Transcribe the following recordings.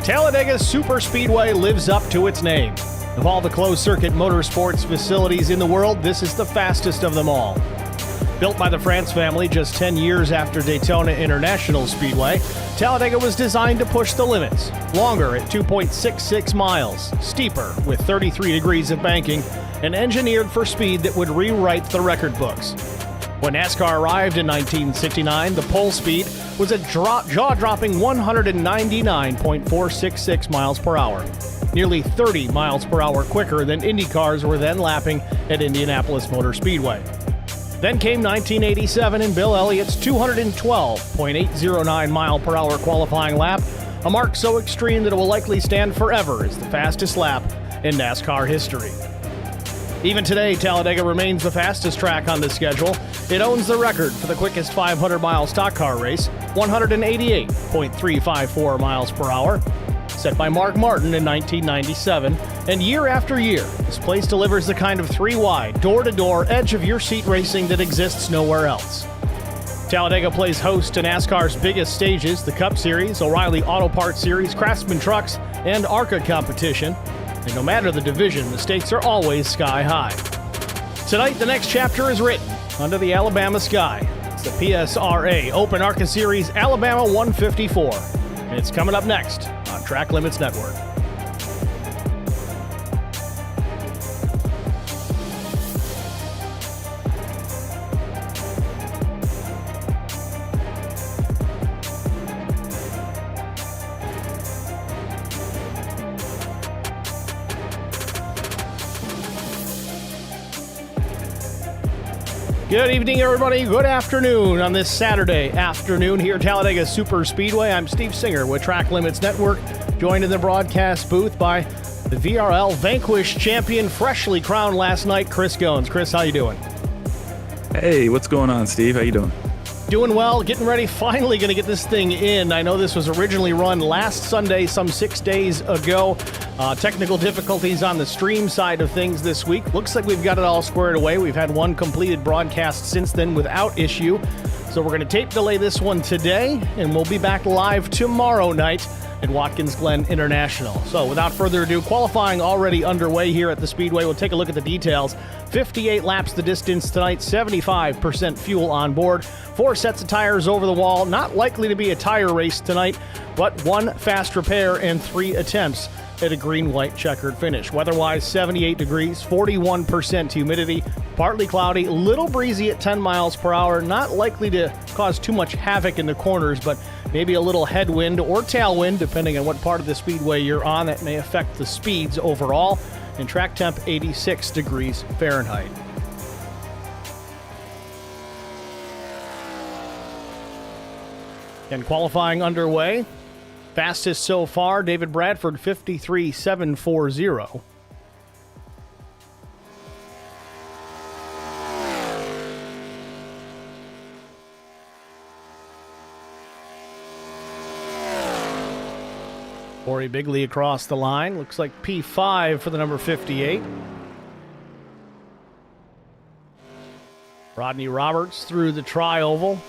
Talladega Superspeedway lives up to its name. Of all the closed-circuit motorsports facilities in the world, this is the fastest of them all. Built by the France family just 10 years after Daytona International Speedway, Talladega was designed to push the limits. Longer at 2.66 miles, steeper with 33 degrees of banking, and engineered for speed that would rewrite the record books. When NASCAR arrived in 1969, the pole speed was a jaw-dropping 199.466 miles per hour, nearly 30 miles per hour quicker than Indy cars were then lapping at Indianapolis Motor Speedway. Then came 1987 and Bill Elliott's 212.809 mile per hour qualifying lap, a mark so extreme that it will likely stand forever as the fastest lap in NASCAR history. Even today, Talladega remains the fastest track on the schedule. It owns the record for the quickest 500-mile stock car race, 188.354 miles per hour, set by Mark Martin in 1997. And year after year, this place delivers the kind of three-wide, door-to-door, edge-of-your-seat racing that exists nowhere else. Talladega plays host to NASCAR's biggest stages, the Cup Series, O'Reilly Auto Parts Series, Craftsman Trucks, and ARCA competition. And no matter the division, the stakes are always sky high. Tonight, the next chapter is written under the Alabama sky. It's the PSRA Open ARCA Series Alabama 154. And it's coming up next on Track Limits Network. Good evening, everybody. Good afternoon on this Saturday afternoon here at Talladega Superspeedway. I'm Steve Singer with Track Limits Network, joined in the broadcast booth by the VRL Vanquish champion, freshly crowned last night, Chris Goins. Chris, how you doing? Hey, what's going on, Steve? How you doing? Doing well, getting ready, finally going to get this thing in. I know this was originally run last Sunday, some 6 days ago. Technical difficulties on the stream side of things this week. Looks like we've got it all squared away. We've had one completed broadcast since then without issue. So we're going to tape delay this one today, and we'll be back live tomorrow night at Watkins Glen International. So without further ado, qualifying already underway here at the Speedway. We'll take a look at the details. 58 laps the distance tonight, 75% fuel on board, 4 sets of tires over the wall. Not likely to be a tire race tonight, but 1 fast repair and 3 attempts at a green-white checkered finish. Weather-wise, 78 degrees, 41% humidity, partly cloudy, little breezy at 10 miles per hour. Not likely to cause too much havoc in the corners, but maybe a little headwind or tailwind, depending on what part of the speedway you're on. That may affect the speeds overall. And track temp, 86 degrees Fahrenheit. And qualifying underway. Fastest so far, David Bradford, 53.740. Corey Bigley across the line. Looks like P5 for the number 58. Rodney Roberts through the tri-oval.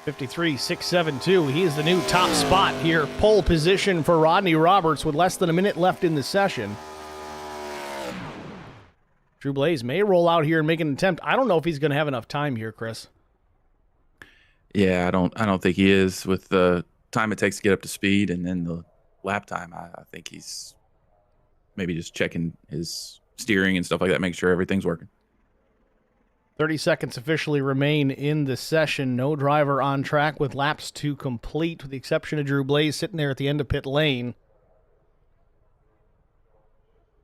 53.672. He is the new top spot here. Pole position for Rodney Roberts with less than a minute left in the session. Drew Blaze may roll out here and make an attempt. I don't know if he's going to have enough time here, Chris. Yeah, I don't think he is with the time it takes to get up to speed and then the lap time. I think he's maybe just checking his steering and stuff like that, make sure everything's working. 30 seconds officially remain in the session. No driver on track with laps to complete, with the exception of Drew Blaze sitting there at the end of pit lane.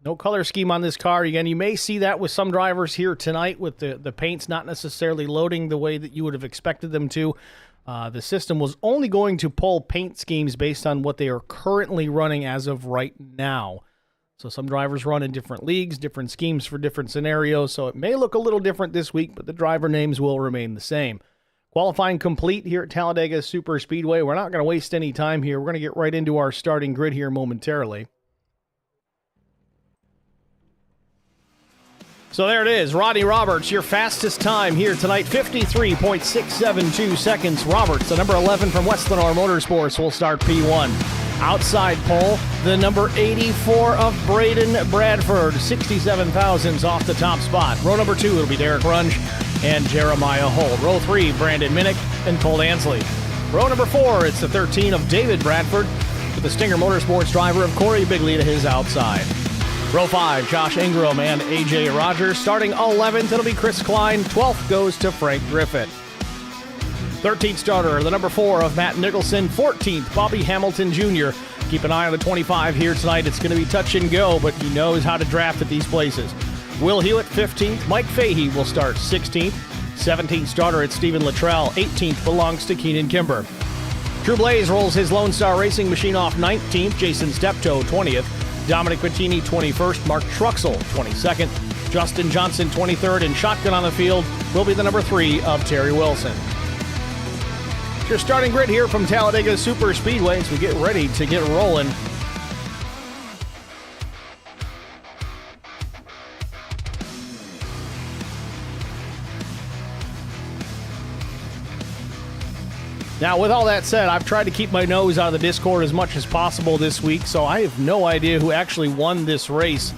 No color scheme on this car. Again, you may see that with some drivers here tonight with the paints not necessarily loading the way that you would have expected them to. The system was only going to pull paint schemes based on what they are currently running as of right now. So some drivers run in different leagues, different schemes for different scenarios, so it may look a little different this week, but the driver names will remain the same. Qualifying complete here at Talladega Superspeedway. We're not going to waste any time here. We're going to get right into our starting grid here momentarily. So there it is. Rodney Roberts, your fastest time here tonight, 53.672 seconds. Roberts, the number 11 from West Lenore Motorsports, will start P1. Outside pole, the number 84 of Braden Bradford, 67 thousandths off the top spot. Row number 2, it'll be Derek Runge and Jeremiah Holt. Row 3, Brandon Minnick and Cole Ansley. Row number 4, it's the 13 of David Bradford, with the Stinger Motorsports driver of Corey Bigley to his outside. Row 5, Josh Ingram and A.J. Rogers. Starting 11th, it'll be Chris Klein. 12th goes to Frank Griffith. 13th starter, the number 4 of Matt Nicholson. 14th, Bobby Hamilton Jr. Keep an eye on the 25 here tonight. It's going to be touch and go, but he knows how to draft at these places. Will Hewitt, 15th. Mike Fahey will start 16th. 17th starter, it's Stephen Luttrell. 18th belongs to Keenan Kimber. Drew Blaze rolls his Lone Star Racing machine off 19th. Jason Steptoe, 20th. Dominic Bettini, 21st. Mark Truxell, 22nd. Justin Johnson, 23rd. And shotgun on the field will be the number 3 of Terry Wilson. It's your starting grid here from Talladega Super Speedway as we get ready to get rolling. Now, with all that said, I've tried to keep my nose out of the Discord as much as possible this week, so I have no idea who actually won this race.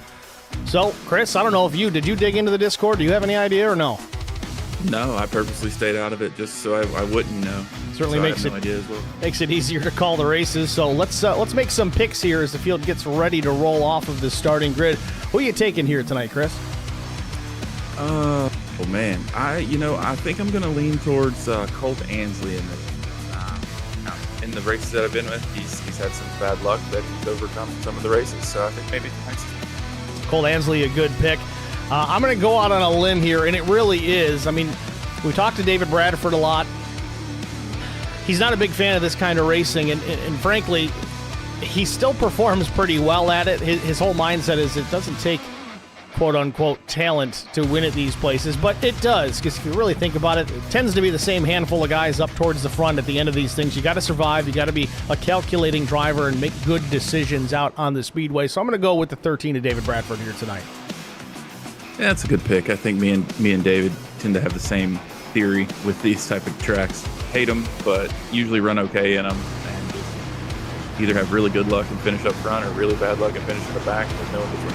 So, Chris, I don't know if did you dig into the Discord? Do you have any idea or no? No, I purposely stayed out of it just so I wouldn't know. Certainly so makes it easier to call the races. So let's make some picks here as the field gets ready to roll off of the starting grid. Who are you taking here tonight, Chris? Oh man, I think I'm gonna lean towards Colt Ansley in the races that I've been with. He's had some bad luck, but he's overcome some of the races. So I think maybe Colt Ansley, a good pick. I'm going to go out on a limb here, and it really is. I mean, we talked to David Bradford a lot. He's not a big fan of this kind of racing, and frankly, he still performs pretty well at it. His whole mindset is it doesn't take quote-unquote talent to win at these places, but it does, because if you really think about it, it tends to be the same handful of guys up towards the front at the end of these things. You got to survive. You got to be a calculating driver and make good decisions out on the speedway. So I'm going to go with the 13 of David Bradford here tonight. Yeah, that's a good pick. I think me and David tend to have the same theory with these type of tracks. Hate them, but usually run okay in them, and just either have really good luck and finish up front or really bad luck and finish in the back. There's no in between.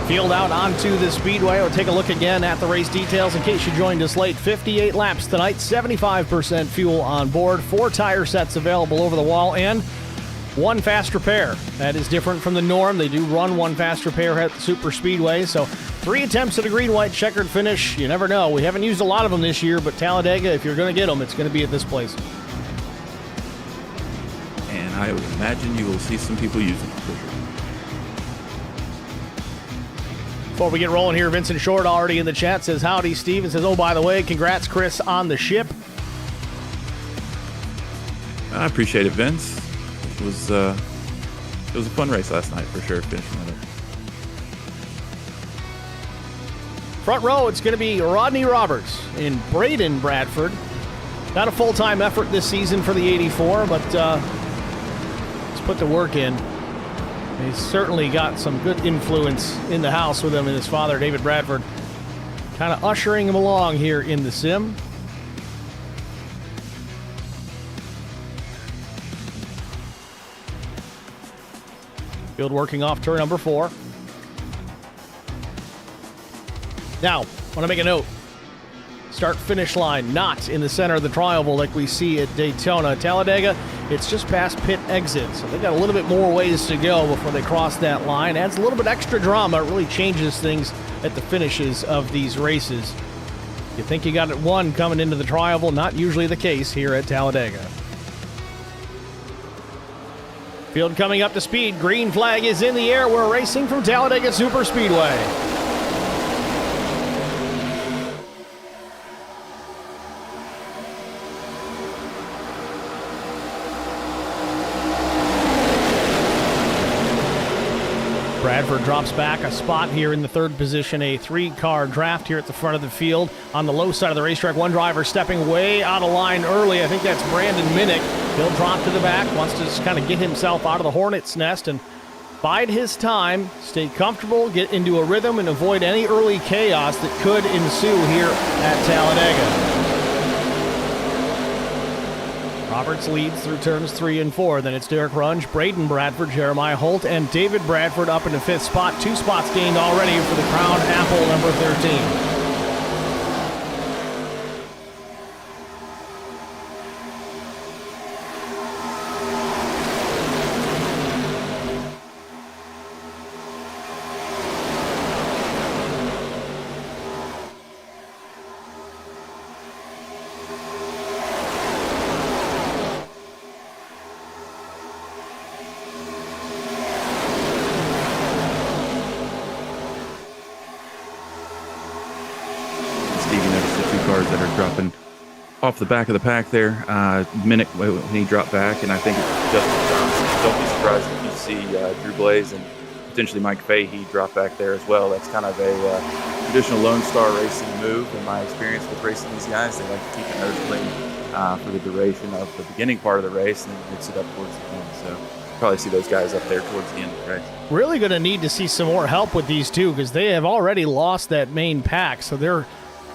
Field out onto the speedway. We'll take a look again at the race details in case you joined us late. 58 laps tonight, 75% fuel on board, 4 tire sets available over the wall, and 1 fast repair. That is different from the norm. They do run 1 fast repair at the Super Speedway. So 3 attempts at a green-white checkered finish. You never know. We haven't used a lot of them this year, but Talladega, if you're going to get them, it's going to be at this place. And I would imagine you will see some people using them for sure. Before we get rolling here, Vincent Short already in the chat says, howdy, Steve, and says, oh, by the way, congrats, Chris, on the ship. I appreciate it, Vince. It was a fun race last night for sure, finishing that up. Front row, it's going to be Rodney Roberts and Braden Bradford. Not a full-time effort this season for the 84, but let's put the work in. He's certainly got some good influence in the house with him and his father, David Bradford, kind of ushering him along here in the sim. Field working off turn number 4. Now, I want to make a note. Start-finish line not in the center of the tri-oval like we see at Daytona. Talladega, it's just past pit exit, so they've got a little bit more ways to go before they cross that line. Adds a little bit extra drama. It really changes things at the finishes of these races. You think you got it won coming into the tri-oval, not usually the case here at Talladega. Field coming up to speed. Green flag is in the air. We're racing from Talladega Super Speedway. Bradford drops back a spot here in the 3rd position, a 3-car draft here at the front of the field. On the low side of the racetrack, one driver stepping way out of line early. I think that's Brandon Minnick. He'll drop to the back, wants to just kind of get himself out of the hornet's nest and bide his time, stay comfortable, get into a rhythm, and avoid any early chaos that could ensue here at Talladega. Roberts leads through turns 3 and 4. Then it's Derek Runge, Braden Bradford, Jeremiah Holt, and David Bradford up in the 5th spot. 2 spots gained already for the Crown Apple number 13. Cars that are dropping off the back of the pack there. Minute when he dropped back, and I think Justin Johnson. Don't be surprised if you see Drew Blaze and potentially Mike Fahey drop back there as well. That's kind of a traditional Lone Star racing move. In my experience with racing these guys, they like to keep it nose clean for the duration of the beginning part of the race and then mix it up towards the end. So probably see those guys up there towards the end of the race. Really going to need to see some more help with these two because they have already lost that main pack, so they're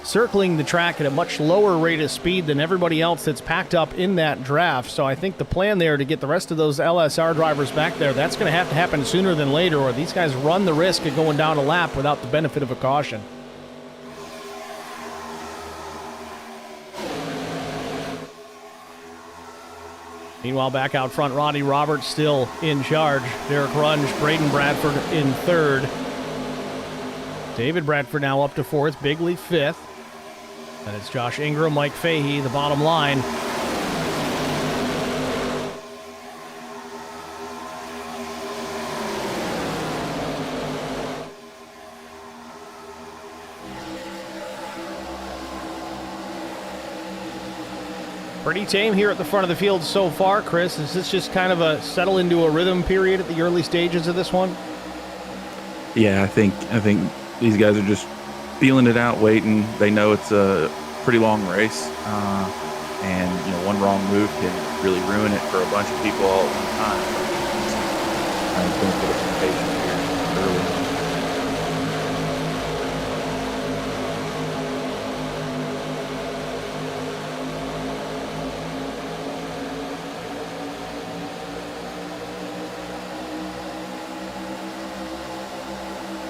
circling the track at a much lower rate of speed than everybody else that's packed up in that draft. So I think the plan there to get the rest of those LSR drivers back there, that's going to have to happen sooner than later, or these guys run the risk of going down a lap without the benefit of a caution. Meanwhile, back out front, Ronnie Roberts still in charge. Derek Runge, Braden Bradford in 3rd. David Bradford now up to 4th, Bigley 5th. And it's Josh Ingram, Mike Fahey, the bottom line. Pretty tame here at the front of the field so far, Chris. Is this just kind of a settle into a rhythm period at the early stages of this one? Yeah, I think these guys are just feeling it out, waiting. They know it's a pretty long race, and one wrong move can really ruin it for a bunch of people all at one time. I think going to put some patience here early.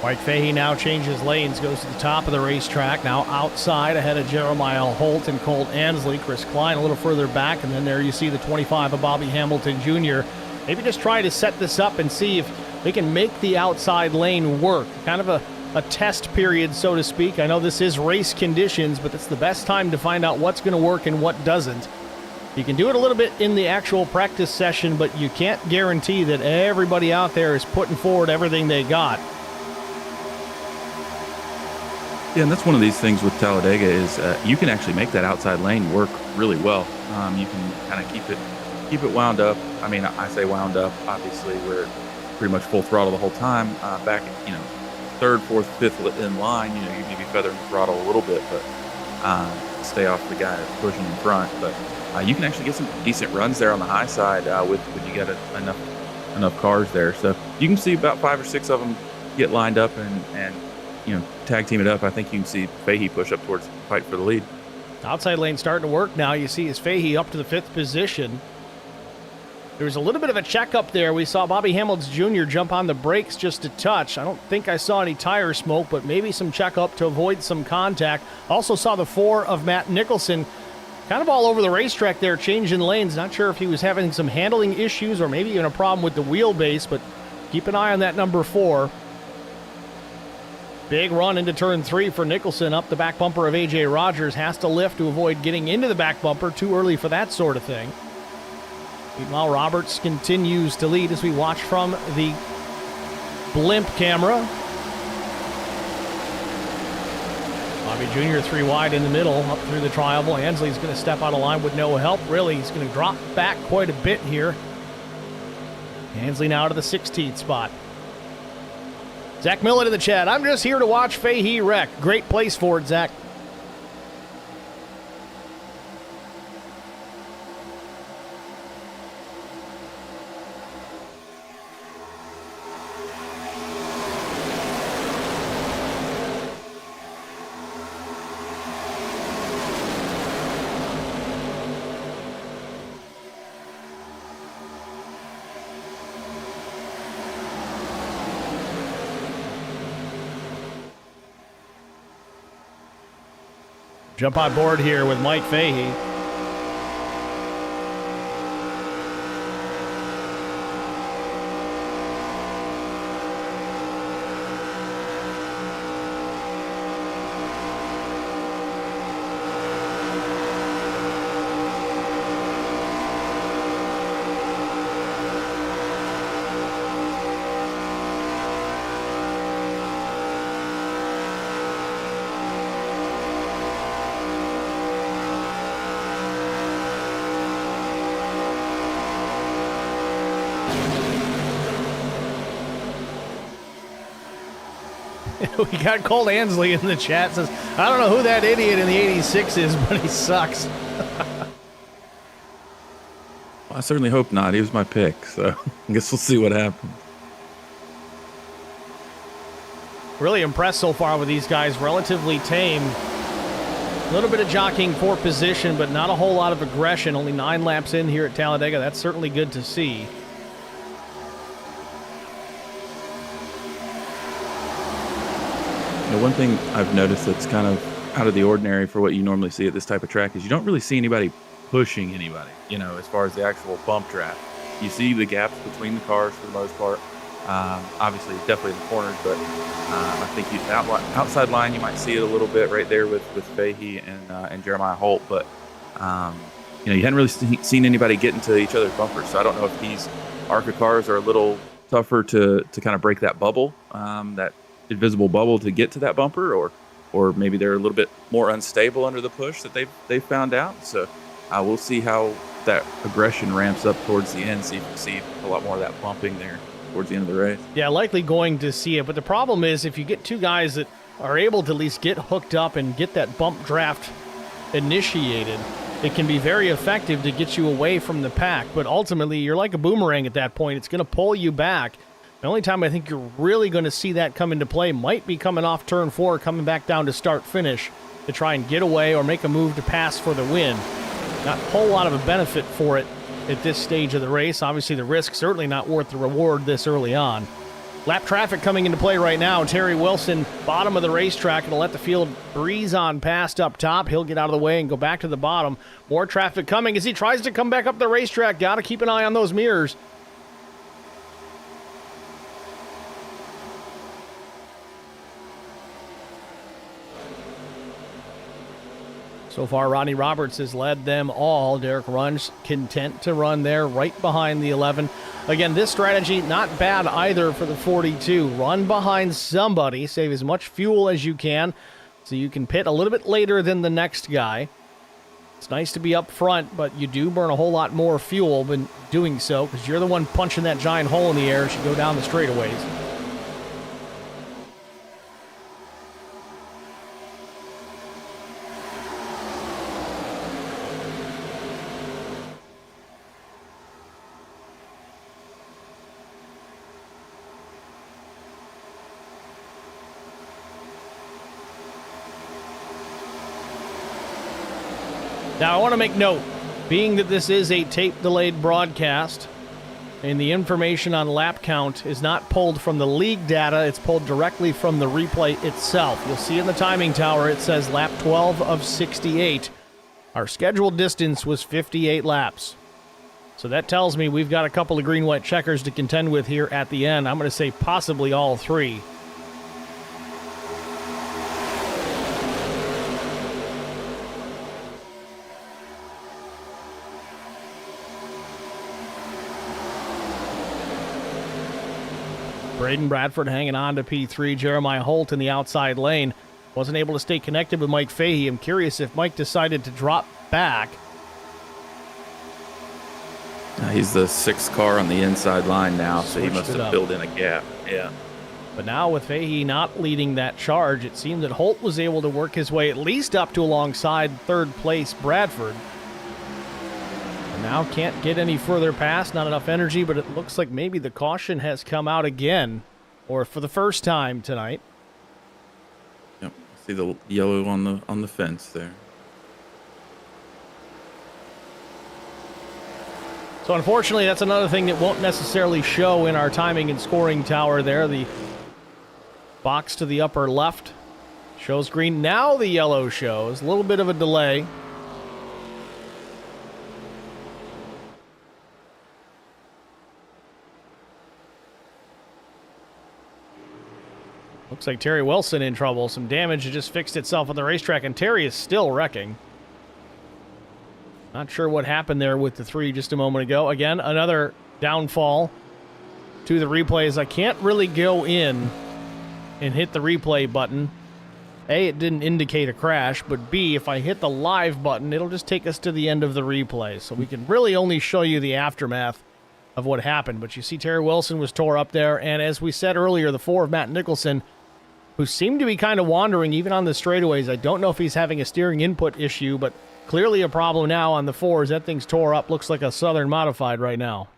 Mike Fahey now changes lanes, goes to the top of the racetrack, now outside ahead of Jeremiah Holt and Colt Ansley. Chris Klein a little further back, and then there you see the 25 of Bobby Hamilton Jr. Maybe just try to set this up and see if they can make the outside lane work. Kind of a test period, so to speak. I know this is race conditions, but it's the best time to find out what's going to work and what doesn't. You can do it a little bit in the actual practice session, but you can't guarantee that everybody out there is putting forward everything they got. Yeah, and that's one of these things with Talladega is you can actually make that outside lane work really well. You can kind of keep it wound up. I mean, I say wound up. Obviously, we're pretty much full throttle the whole time. Back, 3rd, 4th, 5th in line, you need to be feathering the throttle a little bit, but stay off the guy that's pushing in front. But you can actually get some decent runs there on the high side with you got enough cars there. So you can see about 5 or 6 of them get lined up and tag team it up. I think you can see Fahey push up towards fight for the lead. Outside lane starting to work now. You see his Fahey up to the 5th position. There was a little bit of a checkup there. We saw Bobby Hamilton Jr. jump on the brakes just a touch. I don't think I saw any tire smoke, but maybe some checkup to avoid some contact. Also saw the 4 of Matt Nicholson kind of all over the racetrack there, changing lanes. Not sure if he was having some handling issues or maybe even a problem with the wheelbase, but keep an eye on that number 4. Big run into turn 3 for Nicholson up the back bumper of A.J. Rogers. Has to lift to avoid getting into the back bumper. Too early for that sort of thing. Meanwhile, Roberts continues to lead as we watch from the blimp camera. Bobby Jr. 3 wide in the middle up through the tri-oval. Ansley's going to step out of line with no help. Really, he's going to drop back quite a bit here. Ansley now to the 16th spot. Zach Millett in the chat. I'm just here to watch Fahey wreck. Great place for it, Zach. Jump on board here with Mike Fahey. We got Colt Ansley in the chat. Says, I don't know who that idiot in the 86 is, but he sucks. Well, I certainly hope not. He was my pick, so I guess we'll see what happens. Really impressed so far with these guys. Relatively tame. A little bit of jockeying for position, but not a whole lot of aggression. Only 9 laps in here at Talladega. That's certainly good to see. One thing I've noticed that's kind of out of the ordinary for what you normally see at this type of track is you don't really see anybody pushing anybody, as far as the actual bump draft. You see the gaps between the cars for the most part. Obviously, definitely in the corners, but I think outside line, you might see it a little bit right there with Fahey and Jeremiah Holt. But, you hadn't really seen anybody get into each other's bumpers. So I don't know if these ARCA cars are a little tougher to kind of break that bubble, that invisible bubble to get to that bumper, or maybe they're a little bit more unstable under the push that they've found out. So we'll see how that aggression ramps up towards the end. See if we see a lot more of that bumping there towards the end of the race. Yeah, likely going to see it. But the problem is if you get two guys that are able to at least get hooked up and get that bump draft initiated, it can be very effective to get you away from the pack. But ultimately, you're like a boomerang at that point. It's going to pull you back. The only time I think you're really going to see that come into play might be coming off turn 4, coming back down to start-finish to try and get away or make a move to pass for the win. Not a whole lot of a benefit for it at this stage of the race. Obviously, the risk certainly not worth the reward this early on. Lap traffic coming into play right now. Terry Wilson, bottom of the racetrack, going to let the field breeze on past up top. He'll get out of the way and go back to the bottom. More traffic coming as he tries to come back up the racetrack. Got to keep an eye on those mirrors. So far, Rodney Roberts has led them all. Derek Runge content to run there right behind the 11. Again, this strategy not bad either for the 42. Run behind somebody, save as much fuel as you can, so you can pit a little bit later than the next guy. It's nice to be up front, but you do burn a whole lot more fuel when doing so, because you're the one punching that giant hole in the air as you go down the straightaways. Now, I want to make note, being that this is a tape-delayed broadcast, and the information on lap count is not pulled from the league data, it's pulled directly from the replay itself. You'll see in the timing tower, it says lap 12 of 68. Our scheduled distance was 58 laps. So that tells me we've got a couple of green-white checkers to contend with here at the end. I'm going to say possibly all 3. Braden Bradford hanging on to P3. Jeremiah Holt in the outside lane. Wasn't able to stay connected with Mike Fahey. I'm curious if Mike decided to drop back. He's the 6th car on the inside line now, so he must have filled in a gap. Yeah. But now with Fahey not leading that charge, it seemed that Holt was able to work his way at least up to alongside 3rd place Bradford. Now can't get any further past, not enough energy, but it looks like maybe the caution has come out again, or for the first time tonight. Yep, see the yellow on the fence there. So unfortunately, that's another thing that won't necessarily show in our timing and scoring tower there. The box to the upper left Shows green. Now the yellow shows. A little bit of a delay. Looks like Terry Wilson in trouble. Some damage just fixed itself on the racetrack, and Terry is still wrecking. Not sure what happened there with the 3 just a moment ago. Again, another downfall to the replays. I can't really go in and hit the replay button. A, it didn't indicate a crash, but B, if I hit the live button, it'll just take us to the end of the replay. So we can really only show you the aftermath of what happened. But you see Terry Wilson was tore up there, and as we said earlier, the 4 of Matt Nicholson, who seemed to be kind of wandering even on the straightaways. I don't know if he's having a steering input issue, but clearly a problem now on the 4s. That thing's tore up. Looks like a Southern modified right now.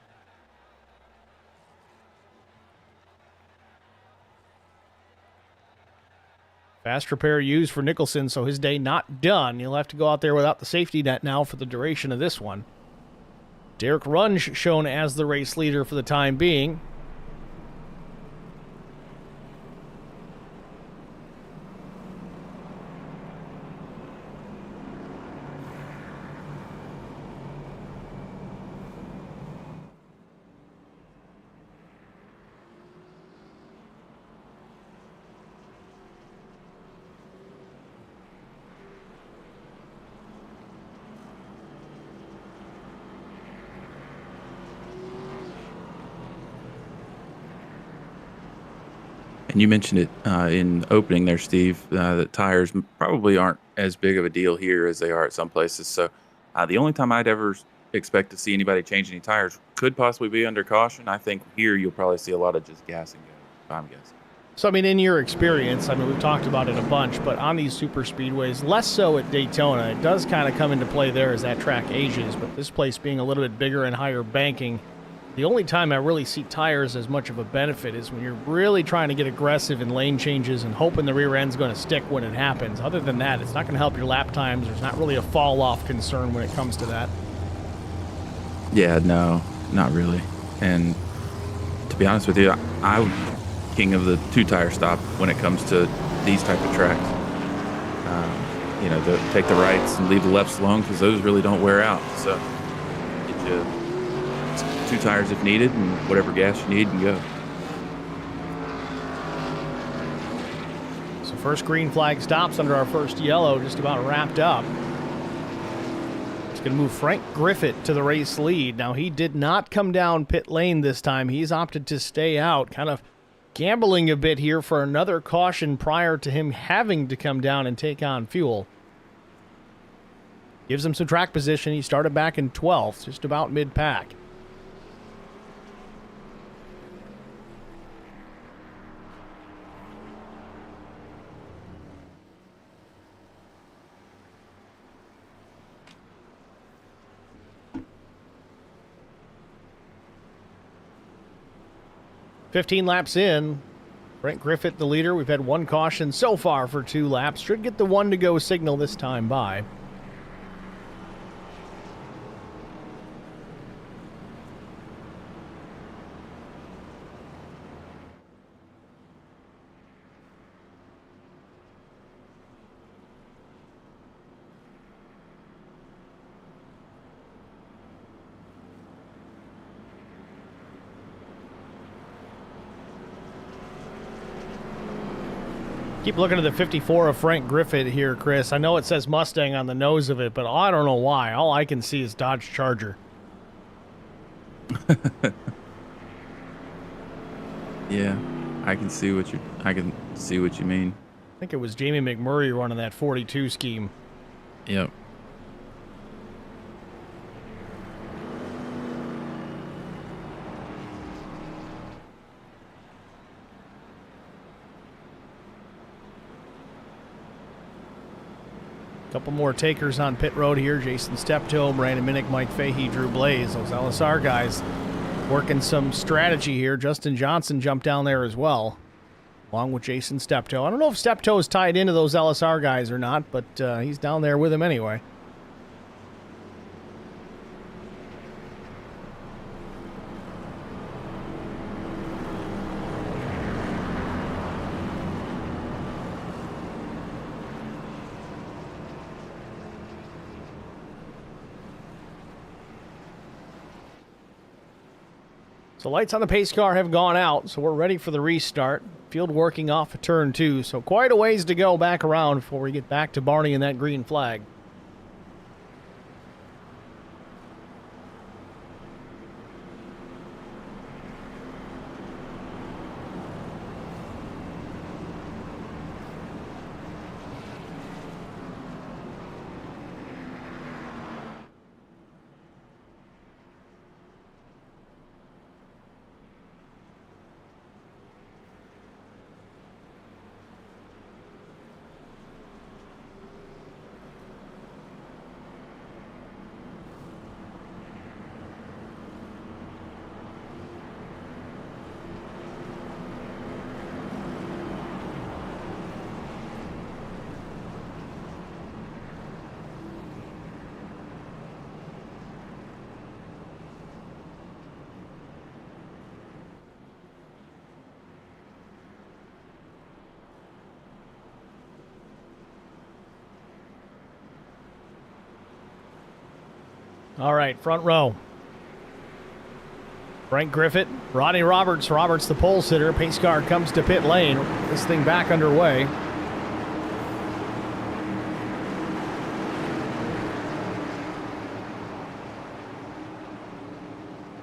Fast repair used for Nicholson, so his day not done. He'll have to go out there without the safety net now for the duration of this one. Derek Runge shown as the race leader for the time being. And you mentioned it in opening there, Steve, that tires probably aren't as big of a deal here as they are at some places. So the only time I'd ever expect to see anybody change any tires could possibly be under caution. I think here you'll probably see a lot of just gas and go, I'm guessing. So, I mean, in your experience, I mean, we've talked about it a bunch, but on these super speedways, less so at Daytona, it does kind of come into play there as that track ages, but this place being a little bit bigger and higher banking, the only time I really see tires as much of a benefit is when you're really trying to get aggressive in lane changes and hoping the rear end's going to stick when it happens. Other than that, it's not going to help your lap times. There's not really a fall-off concern when it comes to that. Yeah, no, not really. And to be honest with you, I'm king of the 2-tire stop when it comes to these type of tracks. You know, take the rights and leave the lefts alone because those really don't wear out. So get you 2 tires if needed and whatever gas you need and go. So first green flag stops under our first yellow, just about wrapped up. It's going to move Frank Griffith to the race lead. Now, he did not come down pit lane this time. He's opted to stay out, kind of gambling a bit here for another caution prior to him having to come down and take on fuel. Gives him some track position. He started back in 12th, just about mid-pack. "15 laps in, Frank Griffith the leader. We've had 1 caution so far for 2 laps. Should get the 1 to go signal this time by. Keep looking at the 54 of Frank Griffith here, Chris. I know it says Mustang on the nose of it, but I don't know why. All I can see is Dodge Charger. Yeah, I can see what you mean. I think it was Jamie McMurray running that 42 scheme. Yep. Couple more takers on pit road here. Jason Steptoe, Brandon Minnick, Mike Fahey, Drew Blaze. Those LSR guys working some strategy here. Justin Johnson jumped down there as well, along with Jason Steptoe. I don't know if Steptoe is tied into those LSR guys or not, but he's down there with him anyway. So lights on the pace car have gone out, so we're ready for the restart. Field working off of turn 2, so quite a ways to go back around before we get back to Barney and that green flag. All right, front row. Frank Griffith, Rodney Roberts. Roberts the pole sitter. Pace car comes to pit lane. This thing back underway.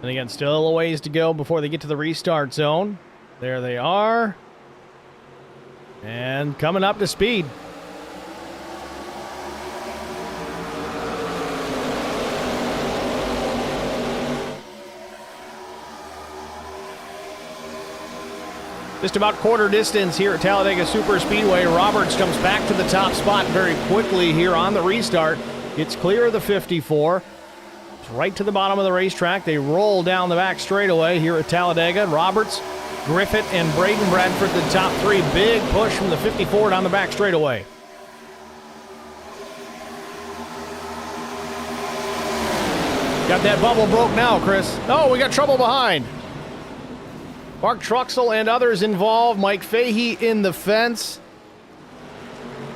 And again, still a ways to go before they get to the restart zone. There they are. And coming up to speed. Just about quarter distance here at Talladega Super Speedway. Roberts jumps back to the top spot very quickly here on the restart. It's clear of the 54. It's right to the bottom of the racetrack. They roll down the back straightaway here at Talladega. Roberts, Griffith, and Braden Bradford, the top three. Big push from the 54 down the back straightaway. Got that bubble broke now, Chris. Oh, we got trouble behind. Mark Truxell and others involved. Mike Fahey in the fence.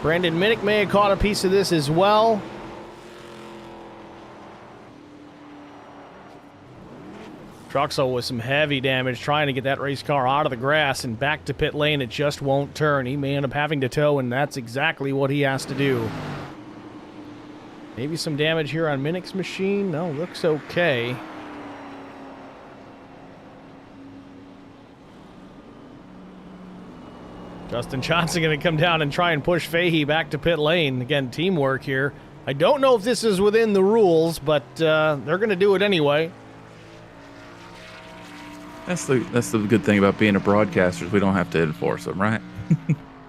Brandon Minnick may have caught a piece of this as well. Truxell with some heavy damage trying to get that race car out of the grass and back to pit lane. It just won't turn. He may end up having to tow, and that's exactly what he has to do. Maybe some damage here on Minnick's machine. No, looks okay. Justin Johnson going to come down and try and push Fahey back to pit lane. Again, teamwork here. I don't know if this is within the rules, but they're going to do it anyway. That's the good thing about being a broadcaster is we don't have to enforce them, right?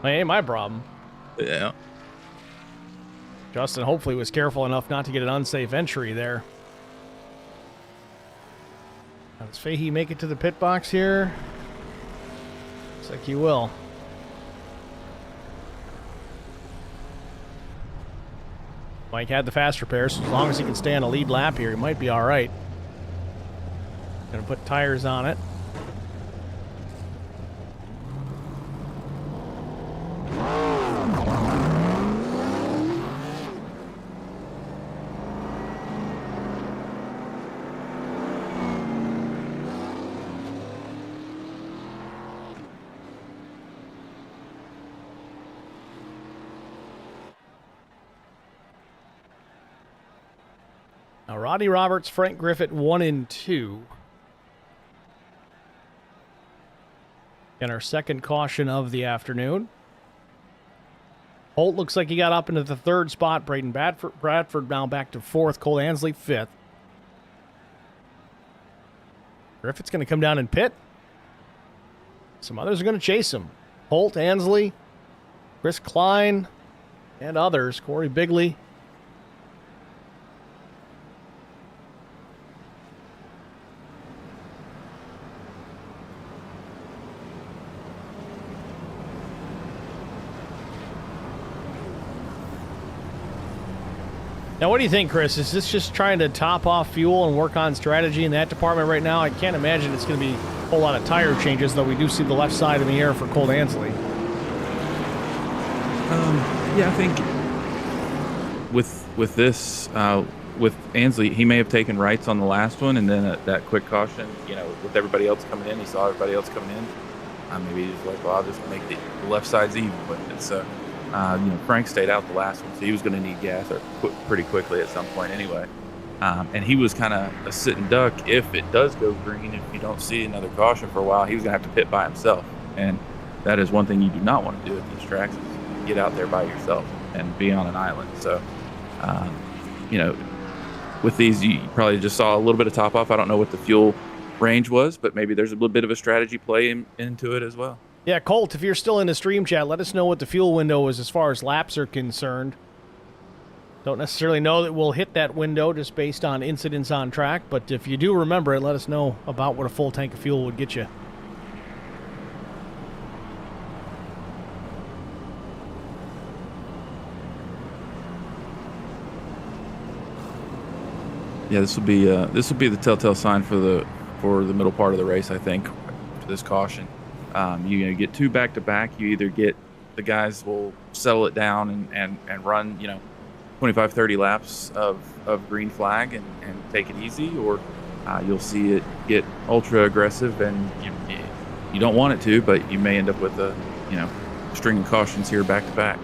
That ain't my problem. Yeah. Justin hopefully was careful enough not to get an unsafe entry there. Now, does Fahey make it to the pit box here? Looks like he will. Mike had the fast repair, so as long as he can stay on a lead lap here, he might be all right. Gonna put tires on it. Now, Rodney Roberts, Frank Griffith, 1 and 2. And our second caution of the afternoon. Holt looks like he got up into the third spot. Braden Bradford now back to fourth. Cole Ansley, fifth. Griffith's going to come down and pit. Some others are going to chase him. Holt, Ansley, Chris Klein, and others. Corey Bigley. Now, what do you think, Chris? Is this just trying to top off fuel and work on strategy in that department right now? I can't imagine it's going to be a whole lot of tire changes, though we do see the left side in the air for Cole Ansley. Yeah, I think with this, with Ansley, he may have taken rights on the last one, and then that quick caution, with everybody else coming in, he saw everybody else coming in. Maybe he's like, well, I'll just make the left sides even with it. So, Frank stayed out the last one, so he was going to need gas pretty quickly at some point anyway. And he was kind of a sitting duck. If it does go green, if you don't see another caution for a while, he was going to have to pit by himself. And that is one thing you do not want to do at these tracks, is get out there by yourself and be on an island. So, with these, you probably just saw a little bit of top off. I don't know what the fuel range was, but maybe there's a little bit of a strategy play into it as well. Yeah, Colt, if you're still in the stream chat, let us know what the fuel window is as far as laps are concerned. Don't necessarily know that we'll hit that window just based on incidents on track, but if you do remember it, let us know about what a full tank of fuel would get you. Yeah, this will be the telltale sign for the middle part of the race, I think, for this caution. You get two back to back. You either get the guys will settle it down and run 25, 30 laps of green flag and take it easy, or you'll see it get ultra aggressive, and you don't want it to, but you may end up with a string of cautions here back to back.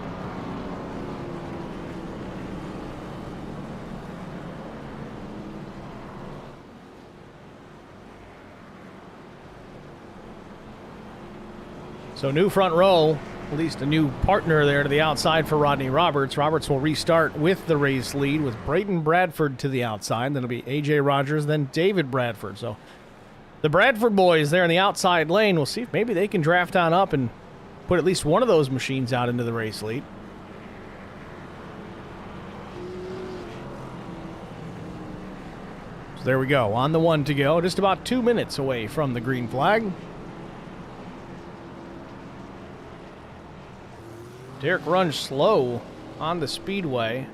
So new front row, at least a new partner there to the outside for Rodney Roberts. Roberts will restart with the race lead with Braden Bradford to the outside. Then it'll be A.J. Rogers, then David Bradford. So the Bradford boys there in the outside lane, we'll see if maybe they can draft on up and put at least one of those machines out into the race lead. So there we go, on the one to go, just about 2 minutes away from the green flag. Derek Runge slow on the Speedway.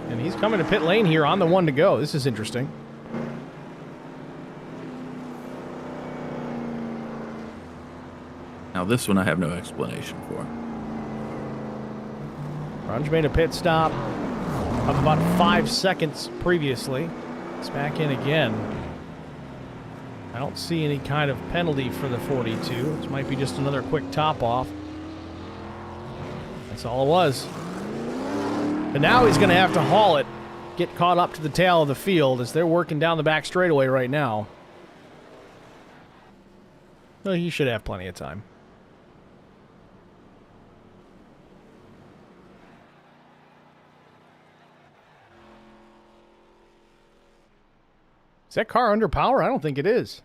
And he's coming to pit lane here on the one to go. This is interesting. Now this one I have no explanation for. Runge made a pit stop of about 5 seconds previously. It's back in again. I don't see any kind of penalty for the 42. This might be just another quick top off. That's all it was. But now he's going to have to haul it, get caught up to the tail of the field as they're working down the back straightaway right now. Well, he should have plenty of time. Is that car under power? I don't think it is.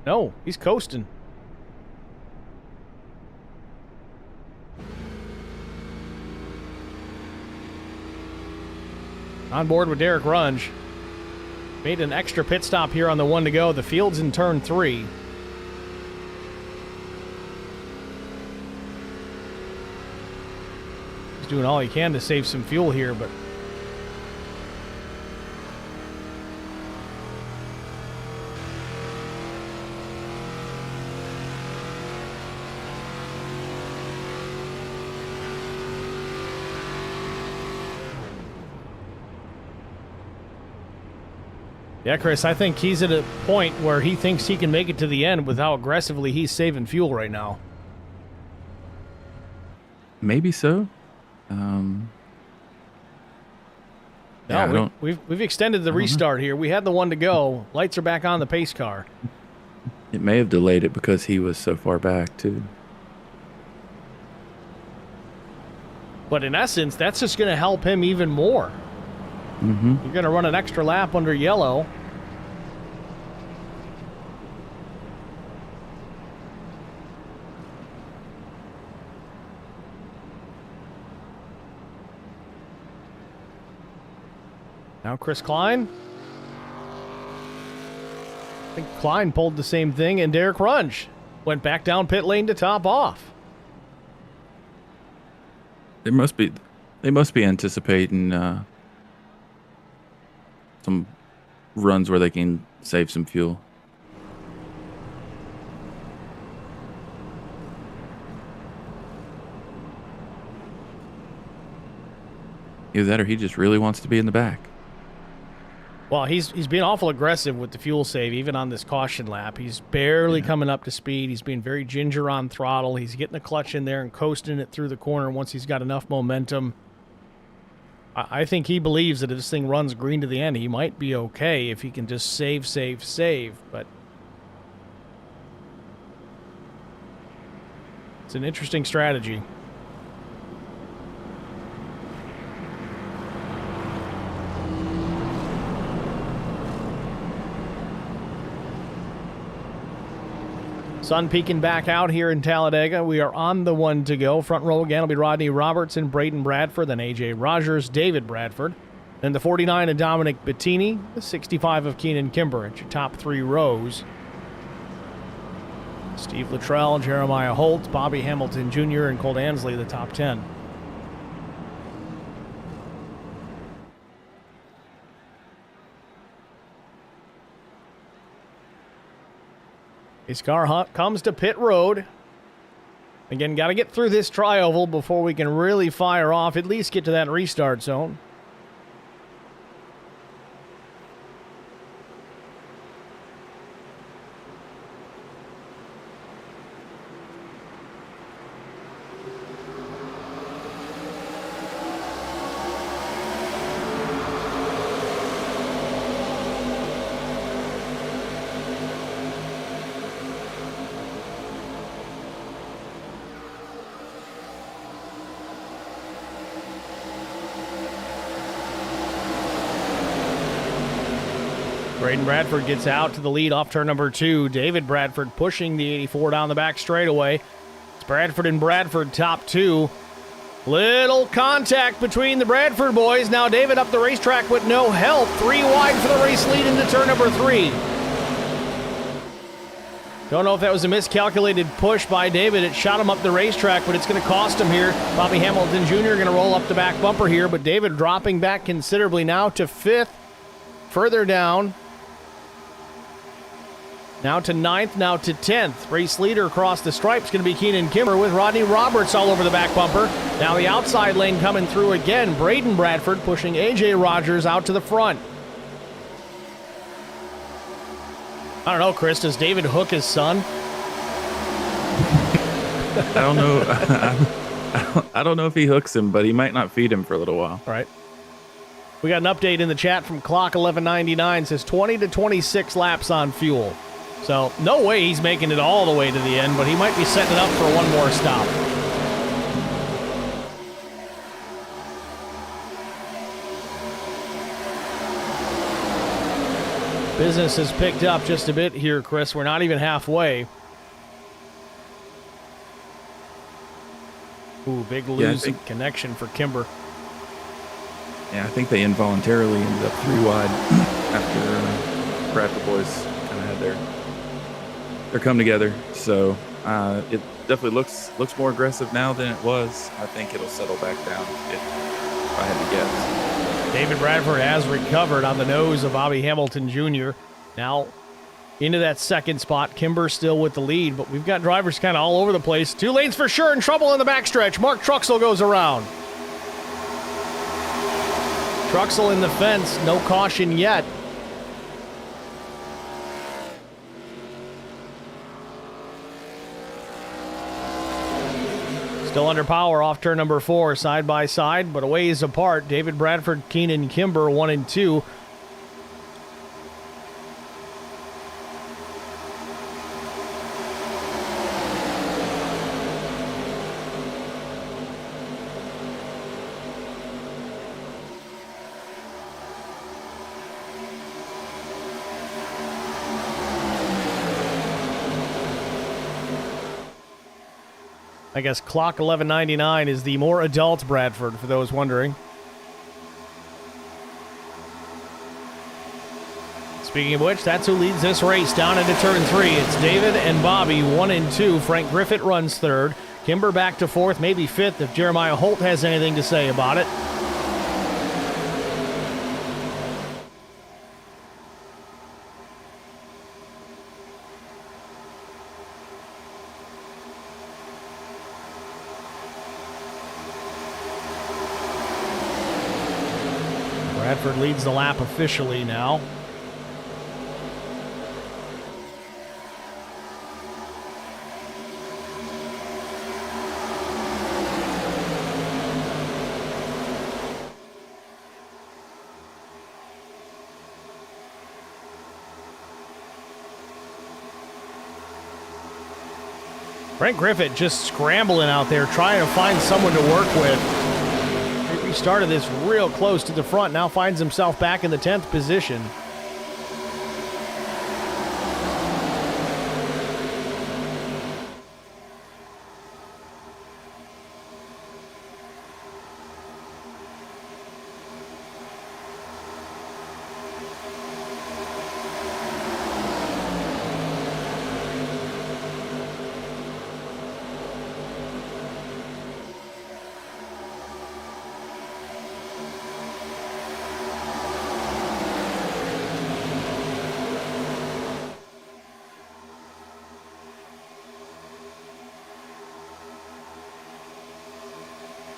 No, he's coasting. On board with Derek Runge. Made an extra pit stop here on the one to go. The field's in turn 3. He's doing all he can to save some fuel here, but yeah, Chris, I think he's at a point where he thinks he can make it to the end with how aggressively he's saving fuel right now. Maybe so. No, we've extended the restart here. We had the one to go. Lights are back on the pace car. It may have delayed it because he was so far back, too. But in essence, that's just going to help him even more. Mm-hmm. You're going to run an extra lap under yellow. Now Chris Klein. I think Klein pulled the same thing, and Derek Runge went back down pit lane to top off. They must be anticipating some runs where they can save some fuel. Either that or he just really wants to be in the back. Well, he's being awful aggressive with the fuel save, even on this caution lap. He's barely coming up to speed. He's being very ginger on throttle. He's getting the clutch in there and coasting it through the corner once he's got enough momentum. I think he believes that if this thing runs green to the end, he might be okay if he can just save. But it's an interesting strategy. Sun peeking back out here in Talladega. We are on the one to go. Front row again will be Rodney Robertson, Braden Bradford, then A.J. Rogers, David Bradford. Then the 49 of Dominic Bettini, the 65 of Keenan Kimber at your top three rows. Steve Luttrell, Jeremiah Holt, Bobby Hamilton Jr., and Colt Ansley, the top 10. His car comes to pit road. Again, got to get through this tri-oval before we can really fire off, at least get to that restart zone. Braden Bradford gets out to the lead off turn number 2. David Bradford pushing the 84 down the back straightaway. It's Bradford and Bradford top 2. Little contact between the Bradford boys. Now David up the racetrack with no help. 3 wide for the race lead into turn number 3. Don't know if that was a miscalculated push by David. It shot him up the racetrack, but it's going to cost him here. Bobby Hamilton Jr. going to roll up the back bumper here, but David dropping back considerably now to 5th. Further down. Now to 9th, now to 10th. Race leader across the stripes going to be Keenan Kimber with Rodney Roberts all over the back bumper. Now the outside lane coming through again. Braden Bradford pushing A.J. Rogers out to the front. I don't know, Chris. Does David hook his son? I don't know. I don't know if he hooks him, but he might not feed him for a little while. All right. We got an update in the chat from Clock 1199. Says 20 to 26 laps on fuel. So no way he's making it all the way to the end, but he might be setting it up for one more stop. Business has picked up just a bit here, Chris. We're not even halfway. Ooh, big losing connection for Kimber. Yeah, I think they involuntarily ended up 3 wide after Bradford boys kind of had their come together. So it definitely looks more aggressive now than it was. I think it'll settle back down if I had to guess. David Bradford has recovered on the nose of Bobby Hamilton Jr. Now into that second spot. Kimber still with the lead, but we've got drivers kind of all over the place. 2 lanes for sure in trouble in the backstretch. Mark Truxell goes around. Truxell in the fence, no caution yet. Still under power off turn number 4, side by side, but a ways apart. David Bradford, Keenan Kimber, 1 and 2. I guess Clock 1199 is the more adult Bradford, for those wondering. Speaking of which, that's who leads this race down into turn 3. It's David and Bobby, 1 and 2. Frank Griffith runs 3rd. Kimber back to 4th, maybe 5th if Jeremiah Holt has anything to say about it. Bradford leads the lap officially now. Brent Griffith just scrambling out there, trying to find someone to work with. He started this real close to the front, now finds himself back in the 10th position.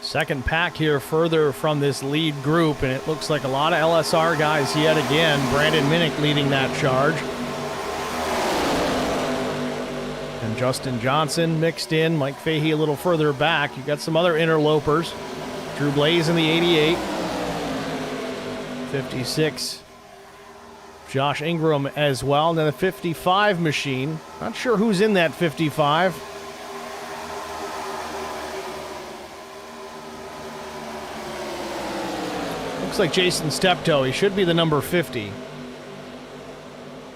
Second pack here further from this lead group, and it looks like a lot of LSR guys yet again. Brandon Minnick leading that charge. And Justin Johnson mixed in. Mike Fahey a little further back. You got some other interlopers. Drew Blaze in the 88. 56. Josh Ingram as well. And then a 55 machine. Not sure who's in that 55. Looks like Jason Steptoe. He should be the number 50.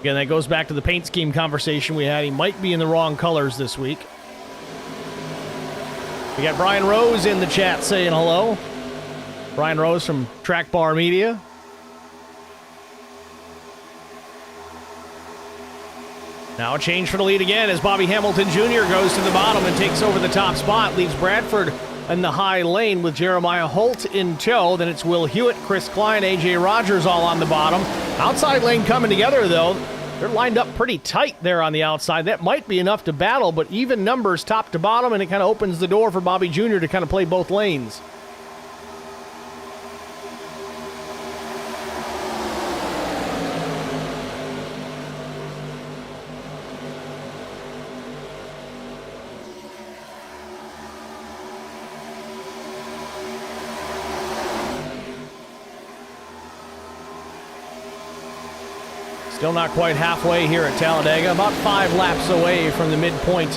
Again, that goes back to the paint scheme conversation we had. He might be in the wrong colors this week. We got Brian Rose in the chat saying hello. Brian Rose from Track Bar Media. Now a change for the lead again as Bobby Hamilton Jr. goes to the bottom and takes over the top spot. Leaves Bradford in the high lane with Jeremiah Holt in tow. Then it's Will Hewitt, Chris Klein, A.J. Rogers all on the bottom. Outside lane coming together, though. They're lined up pretty tight there on the outside. That might be enough to battle, but even numbers top to bottom, and it kind of opens the door for Bobby Jr. to kind of play both lanes. Still not quite halfway here at Talladega. About 5 laps away from the midpoint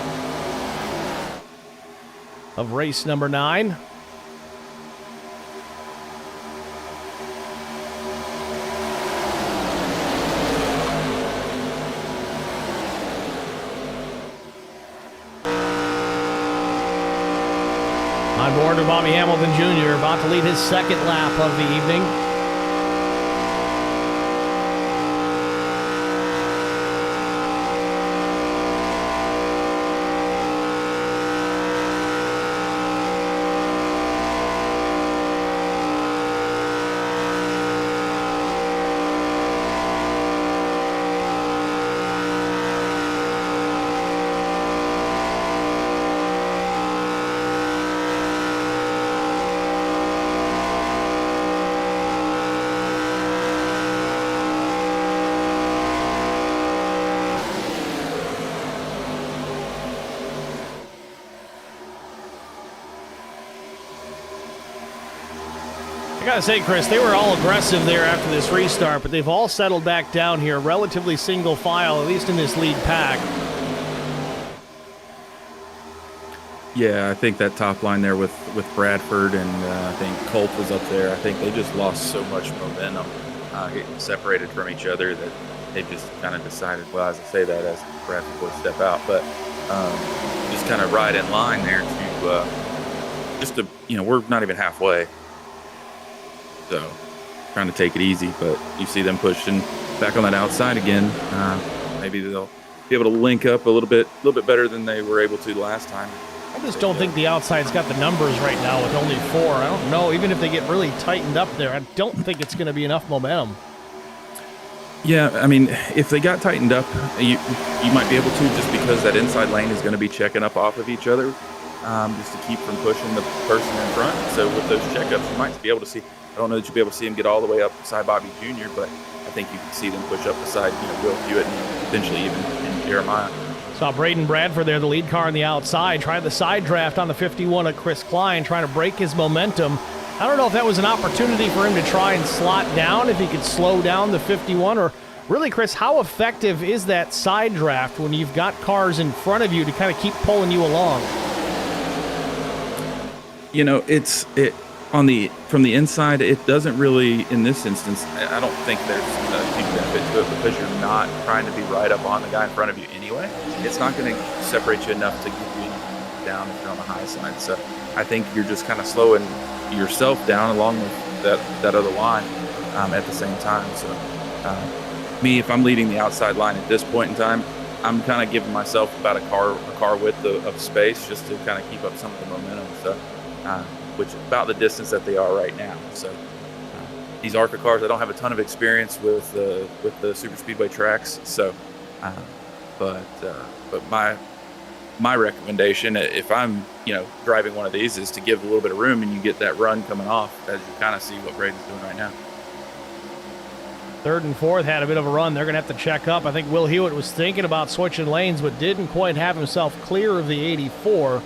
of race number 9. On board with Bobby Hamilton Jr., about to lead his second lap of the evening. I gotta say, Chris, they were all aggressive there after this restart, but they've all settled back down here, relatively single file, at least in this lead pack. Yeah, I think that top line there with Bradford and I think Colt was up there. I think they just lost so much momentum, getting separated from each other, that they just kind of decided, well, as I say that, as Bradford would step out, but just kind of right in line there to we're not even halfway. So trying to take it easy, but you see them pushing back on that outside again. Maybe they'll be able to link up a little bit better than they were able to last time. I just don't think the outside's got the numbers right now with only 4. I don't know. Even if they get really tightened up there, I don't think it's going to be enough momentum. Yeah, I mean, if they got tightened up, you might be able to, just because that inside lane is going to be checking up off of each other, just to keep from pushing the person in front. So with those checkups, you might be able to see a don't know that you'll be able to see him get all the way up beside Bobby Jr., but I think you can see them push up beside, Will Hewitt and potentially even in Jeremiah. Saw Braden Bradford there, the lead car on the outside, tried the side draft on the 51 of Chris Klein, trying to break his momentum. I don't know if that was an opportunity for him to try and slot down, if he could slow down the 51, or really, Chris, how effective is that side draft when you've got cars in front of you to kind of keep pulling you along? From the inside, it doesn't really, in this instance, I don't think there's a huge benefit to it because you're not trying to be right up on the guy in front of you anyway. It's not going to separate you enough to get you down if you're on the high side. So I think you're just kind of slowing yourself down along with that other line at the same time. So if I'm leading the outside line at this point in time, I'm kind of giving myself about a car width of space just to kind of keep up some of the momentum. So which is about the distance that they are right now. So these ARCA cars, I don't have a ton of experience with the super speedway tracks. So, but my recommendation, if I'm driving one of these, is to give a little bit of room, and you get that run coming off as you kind of see what Braden's doing right now. Third and fourth had a bit of a run. They're going to have to check up. I think Will Hewitt was thinking about switching lanes, but didn't quite have himself clear of the 84.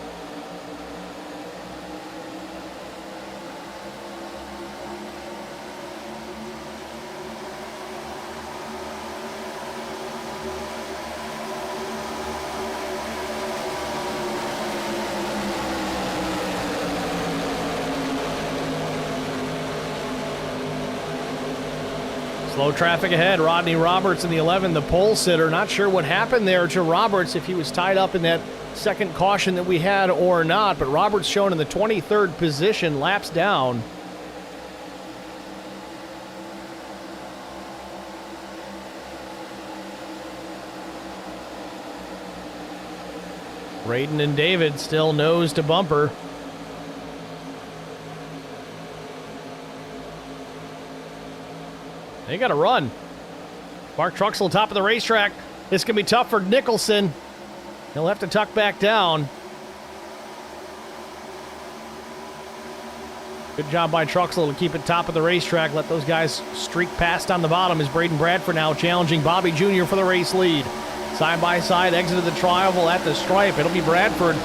Slow traffic ahead. Rodney Roberts in the 11, the pole sitter. Not sure what happened there to Roberts, if he was tied up in that second caution that we had or not, but Roberts shown in the 23rd position, laps down. Braden and David still nose to bumper. They got to run. Mark Truxell, top of the racetrack. This can be tough for Nicholson. He'll have to tuck back down. Good job by Truxell to keep it top of the racetrack. Let those guys streak past on the bottom as Braden Bradford now challenging Bobby Jr. for the race lead. Side by side, exited the trial at the stripe. It'll be Bradford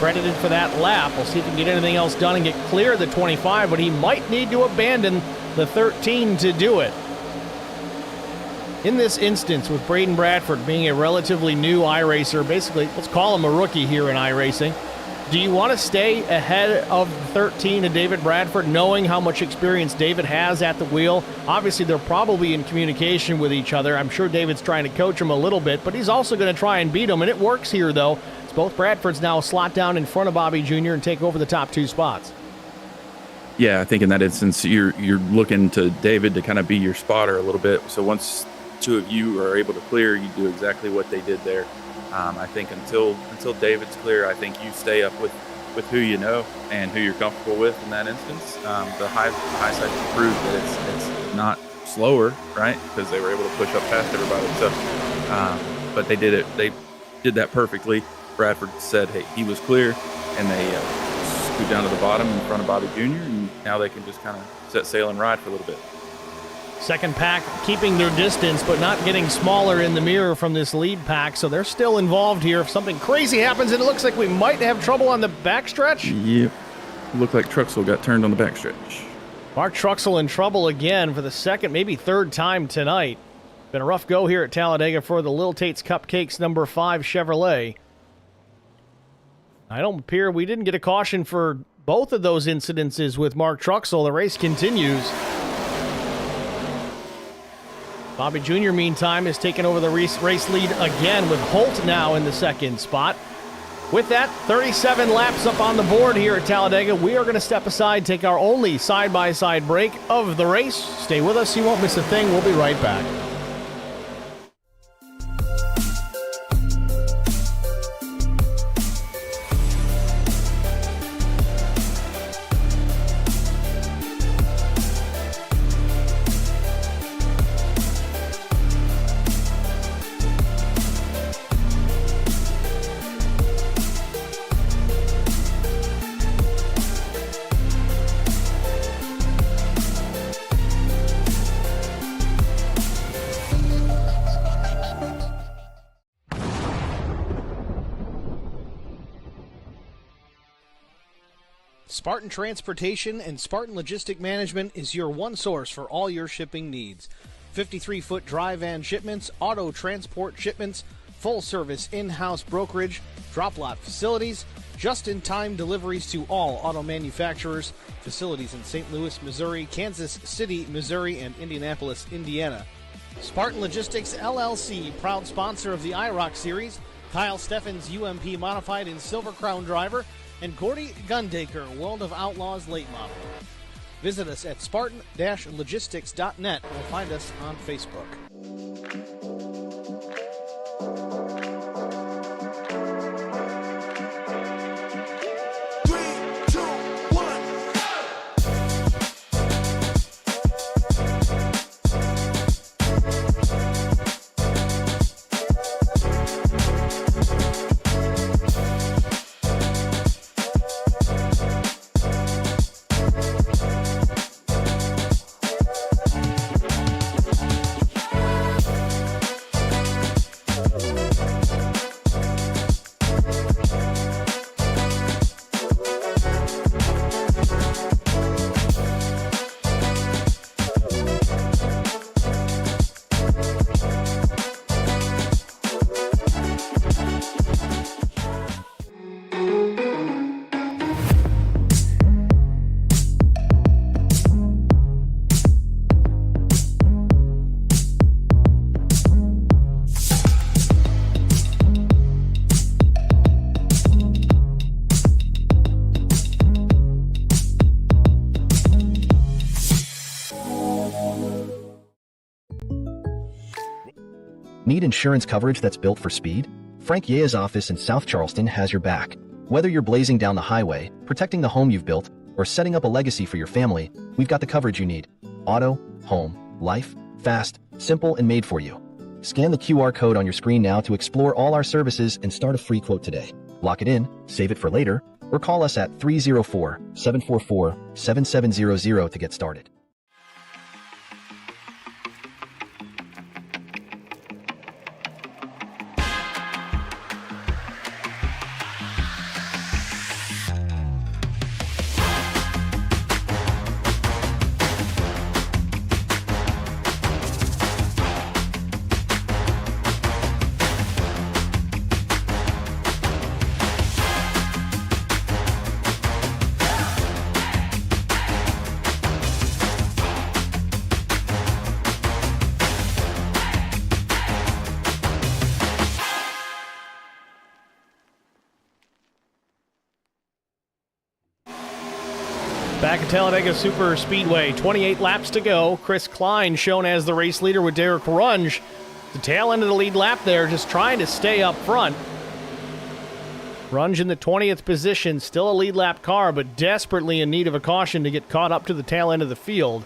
credited for that lap. We'll see if he can get anything else done and get clear of the 25, but he might need to abandon the 13 to do it. In this instance, with Braden Bradford being a relatively new iRacer, basically, let's call him a rookie here in iRacing, do you want to stay ahead of 13 and David Bradford, knowing how much experience David has at the wheel? Obviously, they're probably in communication with each other. I'm sure David's trying to coach him a little bit, but he's also going to try and beat him, and it works here, though. It's both Bradfords now slot down in front of Bobby Jr. and take over the top two spots. Yeah, I think in that instance, you're looking to David to kind of be your spotter a little bit. So once two of you are able to clear, you do exactly what they did there. I think until David's clear, I think you stay up with who you know and who you're comfortable with in that instance. The high side proved that it's not slower, right? Because they were able to push up past everybody. So, but they did it. They did that perfectly. Bradford said, "Hey, he was clear," and they scoot down to the bottom in front of Bobby Jr. And now they can just kind of set sail and ride for a little bit. Second pack keeping their distance, but not getting smaller in the mirror from this lead pack, so they're still involved here. If something crazy happens, and it looks like we might have trouble on the backstretch. Yep. Looked like Truxell got turned on the backstretch. Mark Truxell in trouble again for the second, maybe third time tonight. Been a rough go here at Talladega for the Lil Tate's Cupcakes number 5 Chevrolet. I don't appear we didn't get a caution for both of those incidences with Mark Truxell. The race continues. Bobby Jr., meantime, is taking over the race lead again with Holt now in the second spot. With that, 37 laps up on the board here at Talladega. We are going to step aside, take our only side-by-side break of the race. Stay with us. You won't miss a thing. We'll be right back. Spartan Transportation and Spartan Logistic Management is your one source for all your shipping needs. 53-foot dry van shipments, auto transport shipments, full-service in-house brokerage, drop lot facilities, just-in-time deliveries to all auto manufacturers, facilities in St. Louis, Missouri, Kansas City, Missouri, and Indianapolis, Indiana. Spartan Logistics LLC, proud sponsor of the IROC Series, Kyle Steffens UMP Modified and Silver Crown Driver, and Gordy Gundaker, World of Outlaws Late Model. Visit us at spartan-logistics.net or find us on Facebook. Need insurance coverage that's built for speed? Frank Yea's office in South Charleston has your back. Whether you're blazing down the highway, protecting the home you've built, or setting up a legacy for your family, we've got the coverage you need. Auto, home, life, fast, simple, and made for you. Scan the QR code on your screen now to explore all our services and start a free quote today. Lock it in, save it for later, or call us at 304-744-7700 to get started. Back at Talladega Super Speedway, 28 laps to go. Chris Klein shown as the race leader with Derek Runge. The tail end of the lead lap there, just trying to stay up front. Runge in the 20th position, still a lead lap car, but desperately in need of a caution to get caught up to the tail end of the field.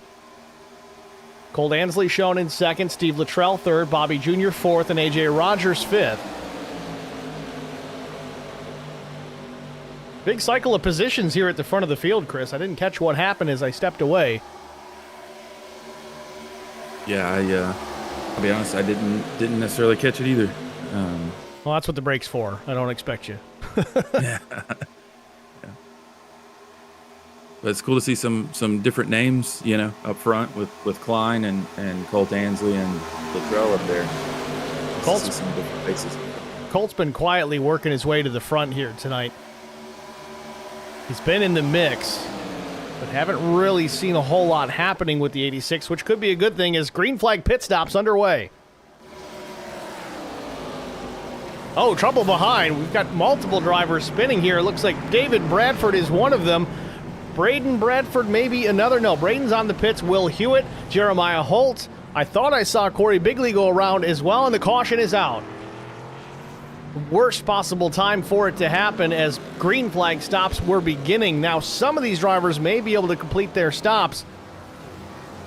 Colt Ansley shown in second, Steve Luttrell third, Bobby Jr. fourth, and A.J. Rogers fifth. Big cycle of positions here at the front of the field, Chris. I didn't catch what happened as I stepped away. Yeah, I'll be honest, I didn't necessarily catch it either. Well, that's what the brake's for. I don't expect you. Yeah. But it's cool to see some different names, up front with Klein and Colt Ansley and Luttrell up there. Colt's, some different faces. Colt's been quietly working his way to the front here tonight. He's been in the mix, but haven't really seen a whole lot happening with the 86, which could be a good thing as green flag pit stops underway. Oh, trouble behind. We've got multiple drivers spinning here. It looks like David Bradford is one of them. Braden Bradford, maybe another. No, Braden's on the pits. Will Hewitt, Jeremiah Holt. I thought I saw Corey Bigley go around as well, and the caution is out. Worst possible time for it to happen as green flag stops were beginning. Now, some of these drivers may be able to complete their stops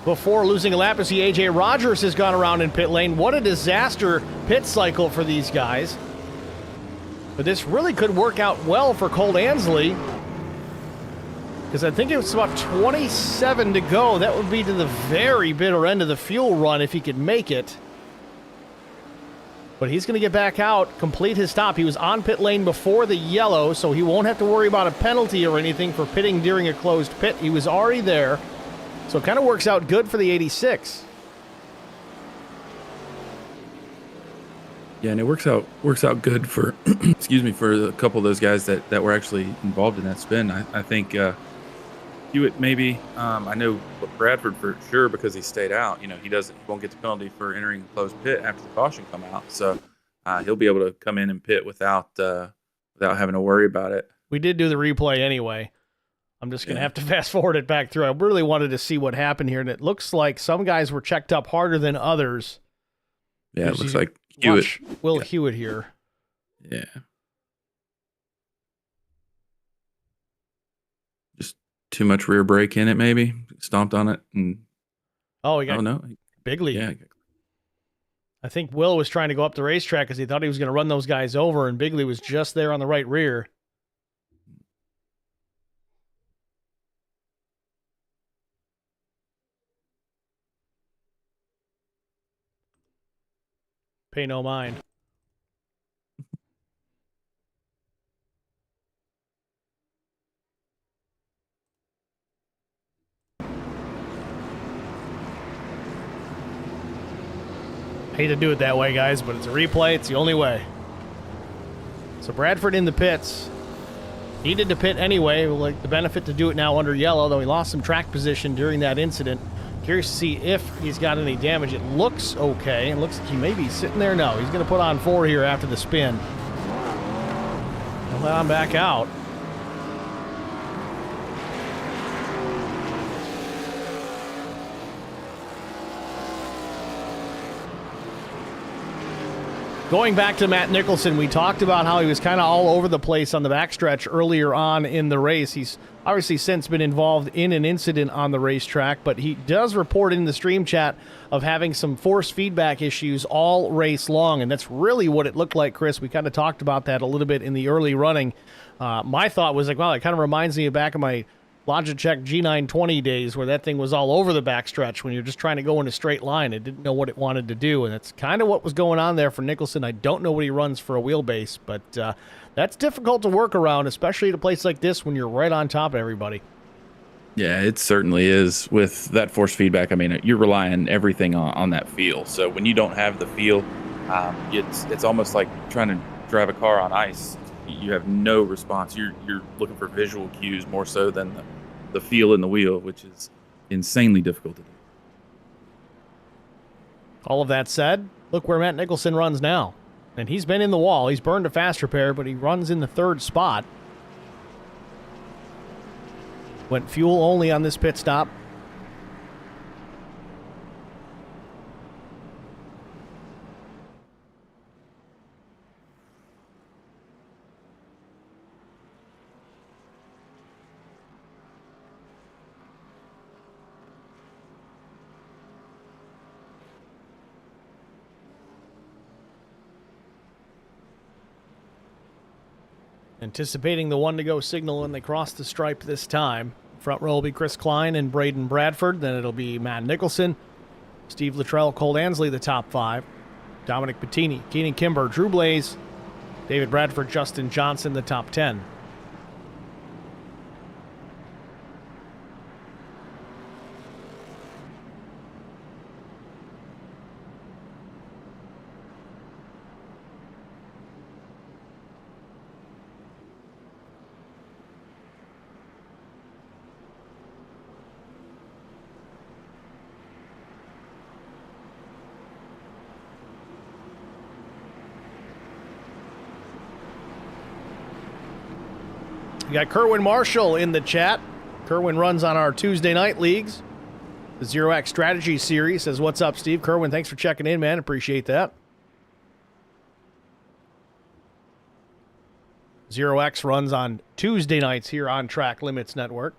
before losing a lap. As the A.J. Rogers has gone around in pit lane. What a disaster pit cycle for these guys. But this really could work out well for Colt Ansley, because I think it's about 27 to go. That would be to the very bitter end of the fuel run if he could make it. But he's going to get back out, complete his stop. He was on pit lane before the yellow, so he won't have to worry about a penalty or anything for pitting during a closed pit. He was already there, so it kind of works out good for the 86. Yeah, and it works out good for excuse me, for a couple of those guys that were actually involved in that spin. I think Hewitt maybe. I know Bradford for sure because he stayed out. He won't get the penalty for entering the closed pit after the caution come out. So he'll be able to come in and pit without having to worry about it. We did do the replay anyway. I'm just going to have to fast forward it back through. I really wanted to see what happened here, and it looks like some guys were checked up harder than others. Yeah, it looks like Hewitt. Will Hewitt here. Yeah. Just too much rear brake in it, maybe. Stomped on it. And he got Bigley. Yeah. I think Will was trying to go up the racetrack because he thought he was going to run those guys over, and Bigley was just there on the right rear. Pay no mind. Hate to do it that way, guys, but it's a replay. It's the only way. So Bradford in the pits. Needed to pit anyway. Like the benefit to do it now under yellow, though he lost some track position during that incident. Curious to see if he's got any damage. It looks okay. It looks like he may be sitting there. No, he's going to put on 4 here after the spin. He'll let him back out. Going back to Matt Nicholson, we talked about how he was kind of all over the place on the backstretch earlier on in the race. He's obviously since been involved in an incident on the racetrack, but he does report in the stream chat of having some force feedback issues all race long, and that's really what it looked like, Chris. We kind of talked about that a little bit in the early running. My thought was like, wow, it kind of reminds me of back in my Logitech G920 days where that thing was all over the backstretch when you're just trying to go in a straight line. It didn't know what it wanted to do, and that's kind of what was going on there for Nicholson. I don't know what he runs for a wheelbase, but that's difficult to work around, especially at a place like this when you're right on top of everybody. Yeah, it certainly is. With that force feedback, I mean, you're relying everything on that feel. So when you don't have the feel, it's almost like trying to drive a car on ice. You have no response. You're looking for visual cues more so than the feel in the wheel, which is insanely difficult to do. All of that said, look where Matt Nicholson runs now. And he's been in the wall. He's burned a fast repair, but he runs in the 3rd spot. Went fuel only on this pit stop. Anticipating the 1-to-go signal when they cross the stripe this time. Front row will be Chris Klein and Braden Bradford. Then it'll be Matt Nicholson, Steve Luttrell, Cole Ansley, the top 5. Dominic Bettini, Keenan Kimber, Drew Blaze, David Bradford, Justin Johnson, the top 10. We got Kerwin Marshall in the chat. Kerwin runs on our Tuesday night leagues. The Zero X Strategy Series says, "What's up, Steve?" Kerwin, thanks for checking in, man. Appreciate that. Zero X runs on Tuesday nights here on Track Limits Network.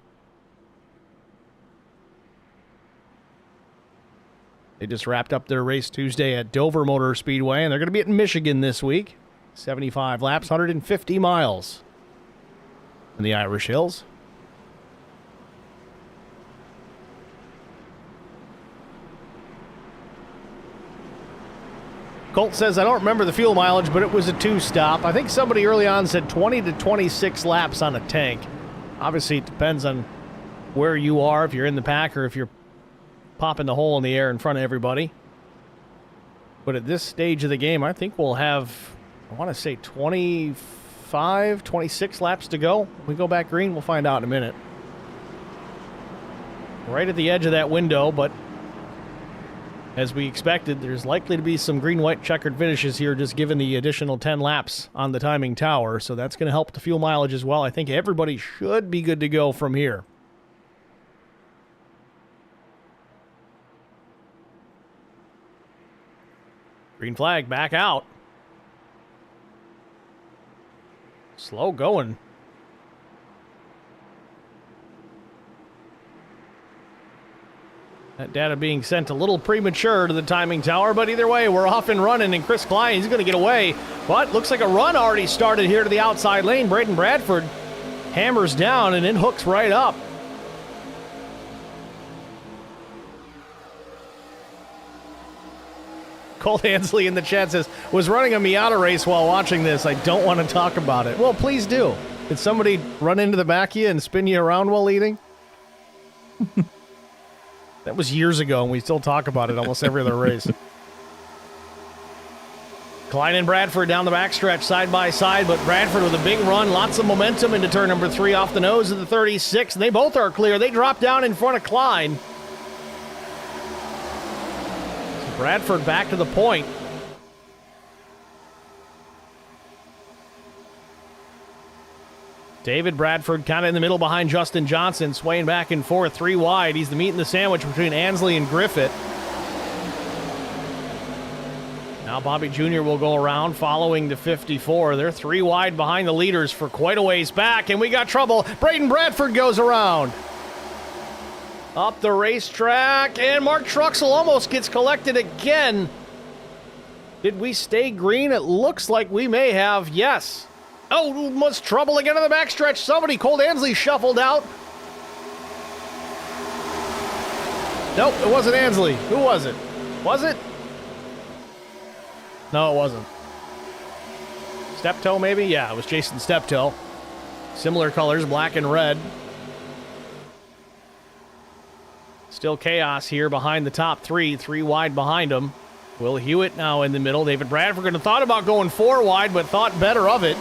They just wrapped up their race Tuesday at Dover Motor Speedway, and they're going to be at Michigan this week. 75 laps, 150 miles in the Irish Hills. Colt says, I don't remember the fuel mileage, but it was a 2-stop. I think somebody early on said 20 to 26 laps on a tank. Obviously, it depends on where you are, if you're in the pack or if you're popping the hole in the air in front of everybody. But at this stage of the game, I think we'll have, I want to say 25, 26 laps to go. When we go back green, we'll find out in a minute. Right at the edge of that window, but as we expected, there's likely to be some green-white checkered finishes here, just given the additional 10 laps on the timing tower. So that's going to help the fuel mileage as well. I think everybody should be good to go from here. Green flag back out. Slow going. That data being sent a little premature to the timing tower, but either way, we're off and running, and Chris Klein, he's going to get away. But looks like a run already started here to the outside lane. Braden Bradford hammers down and then hooks right up. Colt Ansley in the chat says, was running a Miata race while watching this. I don't want to talk about it. Well, please do. Did somebody run into the back of you and spin you around while eating? That was years ago, and we still talk about it almost every other race. Klein and Bradford down the backstretch side by side, but Bradford with a big run, lots of momentum into turn number 3 off the nose of the 36, and they both are clear. They drop down in front of Klein. So Bradford back to the point. David Bradford kind of in the middle behind Justin Johnson, swaying back and forth, 3 wide. He's the meat in the sandwich between Ansley and Griffith. Now Bobby Jr. will go around following the 54. They're 3 wide behind the leaders for quite a ways back, and we got trouble. Braden Bradford goes around. Up the racetrack, and Mark Truxell almost gets collected again. Did we stay green? It looks like we may have, yes. Oh, much trouble again on the backstretch. Somebody, Colt Ansley, shuffled out. Nope, it wasn't Ansley. Who was it? Was it? No, it wasn't. Steptoe, maybe? Yeah, it was Jason Steptoe. Similar colors, black and red. Still chaos here behind the top 3 wide behind him. Will Hewitt now in the middle. David Bradford could have thought about going 4 wide, but thought better of it.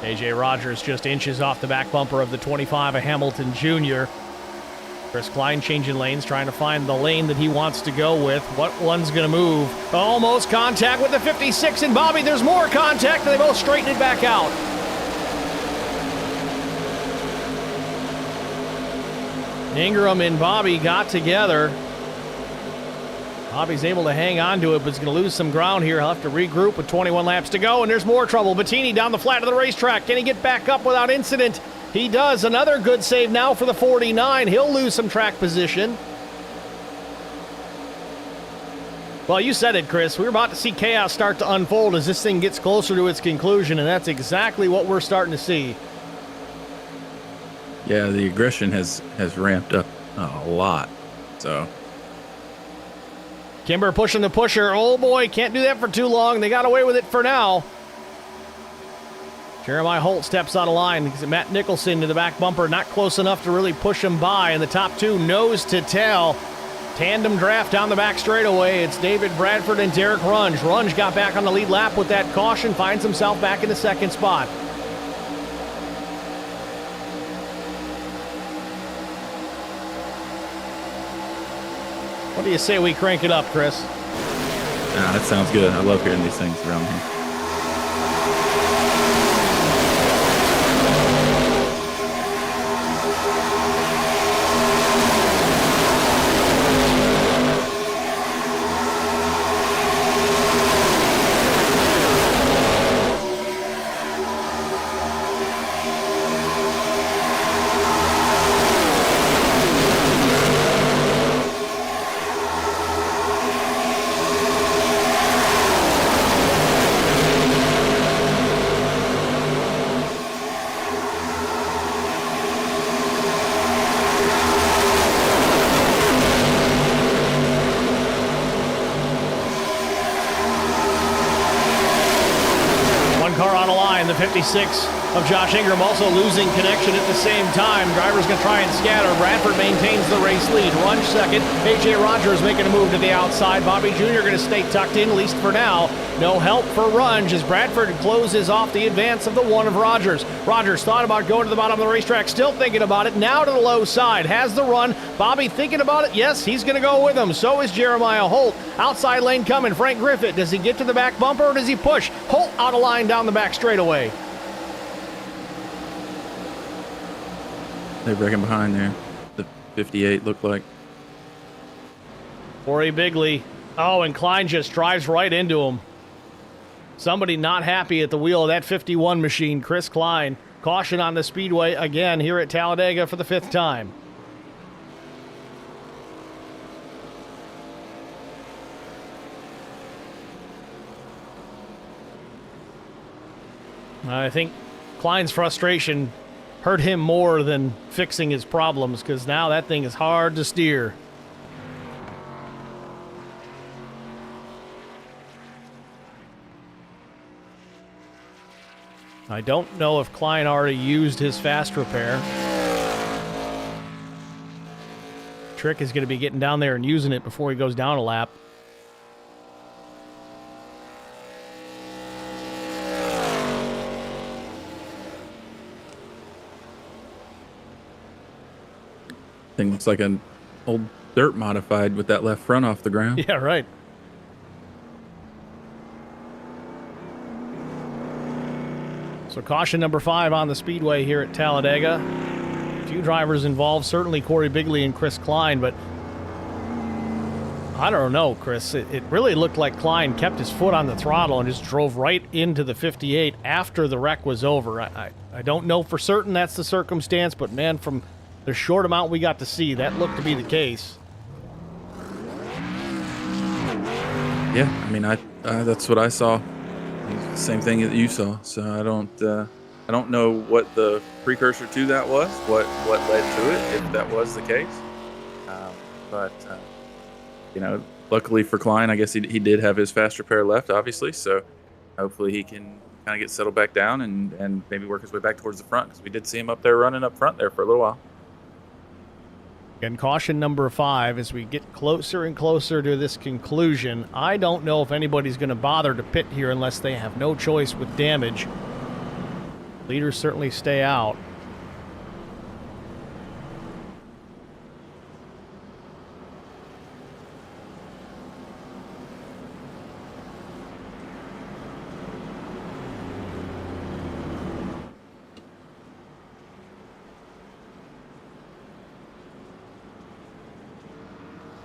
A.J. Rogers just inches off the back bumper of the 25 of Hamilton Jr. Chris Klein changing lanes, trying to find the lane that he wants to go with. What one's going to move? Almost contact with the 56, and Bobby, there's more contact, and they both straighten it back out. Ingram and Bobby got together. Bobby's able to hang on to it, but he's going to lose some ground here. He'll have to regroup with 21 laps to go, and there's more trouble. Bettini down the flat of the racetrack. Can he get back up without incident? He does. Another good save now for the 49. He'll lose some track position. Well, you said it, Chris. We're about to see chaos start to unfold as this thing gets closer to its conclusion, and that's exactly what we're starting to see. Yeah, the aggression has ramped up a lot. So Kimber pushing the pusher. Oh boy, can't do that for too long. They got away with it for now. Jeremiah Holt steps out of line. Matt Nicholson to the back bumper, not close enough to really push him by. And the top 2 nose to tail. Tandem draft down the back straightaway. It's David Bradford and Derek Runge. Runge got back on the lead lap with that caution, finds himself back in the 2nd spot. What do you say we crank it up, Chris? that sounds good. I love hearing these things around here. 56 of Josh Ingram also losing connection at the same time. Driver's going to try and scatter. Bradford maintains the race lead. Runge second. A.J. Rogers making a move to the outside. Bobby Jr. going to stay tucked in, at least for now. No help for Runge as Bradford closes off the advance of the one of Rogers. Rogers thought about going to the bottom of the racetrack, still thinking about it. Now to the low side. Has the run. Bobby thinking about it. Yes, he's going to go with him. So is Jeremiah Holt. Outside lane coming. Frank Griffith. Does he get to the back bumper or does he push? Holt out of line down the back straightaway. They're breaking behind there. The 58 looked like. Corey Bigley. Oh, and Klein just drives right into him. Somebody not happy at the wheel of that 51 machine, Chris Klein. Caution on the Speedway again here at Talladega for the 5th time. I think Klein's frustration hurt him more than fixing his problems because now that thing is hard to steer. I don't know if Klein already used his fast repair. Trick is going to be getting down there and using it before he goes down a lap. Thing looks like an old dirt modified with that left front off the ground. Yeah, right. So caution number 5 on the Speedway here at Talladega. A few drivers involved, certainly Corey Bigley and Chris Klein, but I don't know, Chris. It really looked like Klein kept his foot on the throttle and just drove right into the 58 after the wreck was over. I don't know for certain that's the circumstance, but man, from the short amount we got to see, that looked to be the case. Yeah, I mean, that's what I saw. Same thing that you saw. So I don't know what the precursor to that was, what led to it, if that was the case. But luckily for Klein, I guess he did have his fast repair left, obviously. So hopefully he can kind of get settled back down and maybe work his way back towards the front, because we did see him up there running up front there for a little while. And caution number 5 as we get closer and closer to this conclusion. I don't know if anybody's going to bother to pit here unless they have no choice with damage. Leaders certainly stay out.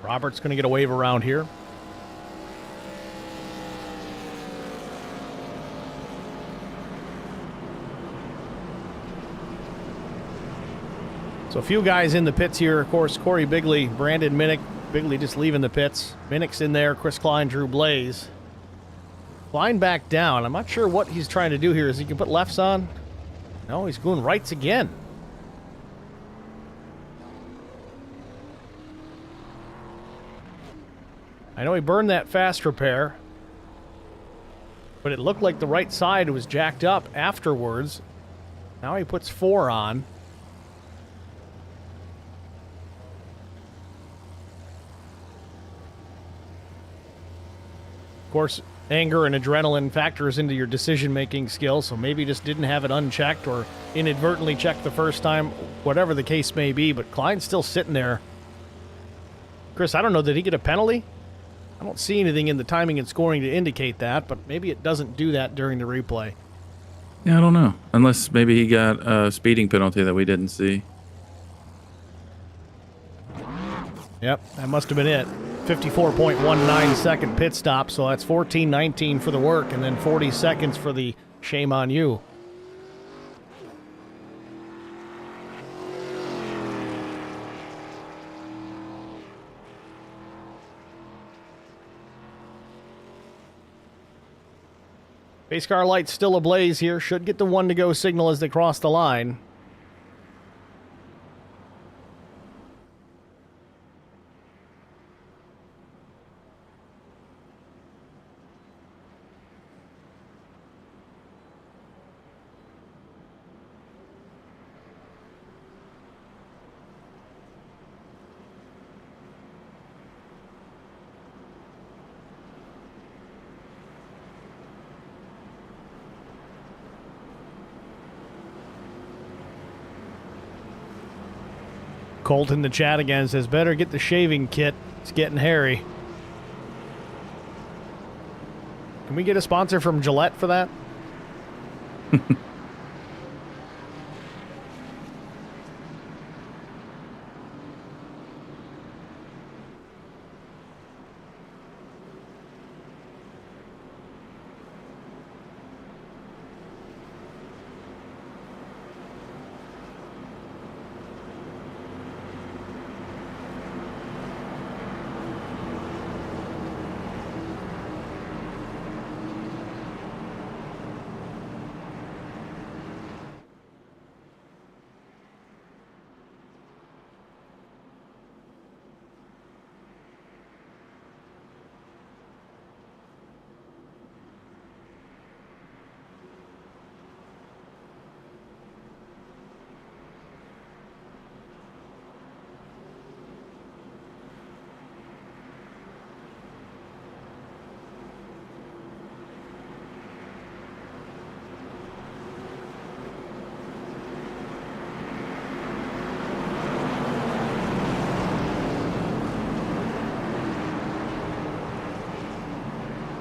Robert's going to get a wave around here. So a few guys in the pits here. Of course, Corey Bigley, Brandon Minnick. Bigley just leaving the pits. Minnick's in there. Chris Klein, Drew Blaze. Klein back down. I'm not sure what he's trying to do here. Is he can put lefts on? No, he's going rights again. I know he burned that fast repair, but it looked like the right side was jacked up afterwards. Now he puts 4 on. Of course, anger and adrenaline factors into your decision-making skill, so maybe just didn't have it unchecked or inadvertently checked the first time, whatever the case may be, but Klein's still sitting there. Chris, I don't know, did he get a penalty? I don't see anything in the timing and scoring to indicate that, but maybe it doesn't do that during the replay. Yeah, I don't know. Unless maybe he got a speeding penalty that we didn't see. Yep, that must have been it. 54.19 second pit stop, so that's 14:19 for the work, and then 40 seconds for the shame on you. Pace car lights still ablaze here. Should get the 1-to-go signal as they cross the line. Colt in the chat again says, better get the shaving kit. It's getting hairy. Can we get a sponsor from Gillette for that?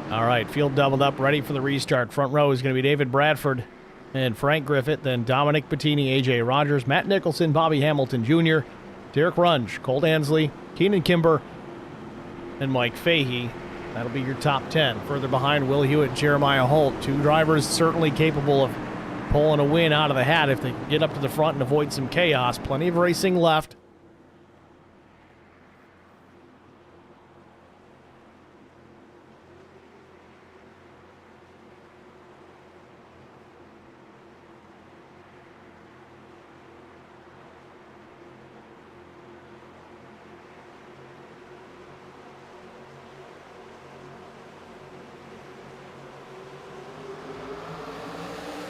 All right, field doubled up, ready for the restart. Front row is going to be David Bradford and Frank Griffith, then Dominic Bettini, A.J. Rogers, Matt Nicholson, Bobby Hamilton Jr., Derek Runge, Colt Ansley, Keenan Kimber, and Mike Fahey. That'll be your top 10. Further behind, Will Hewitt, Jeremiah Holt. Two drivers certainly capable of pulling a win out of the hat if they can get up to the front and avoid some chaos. Plenty of racing left.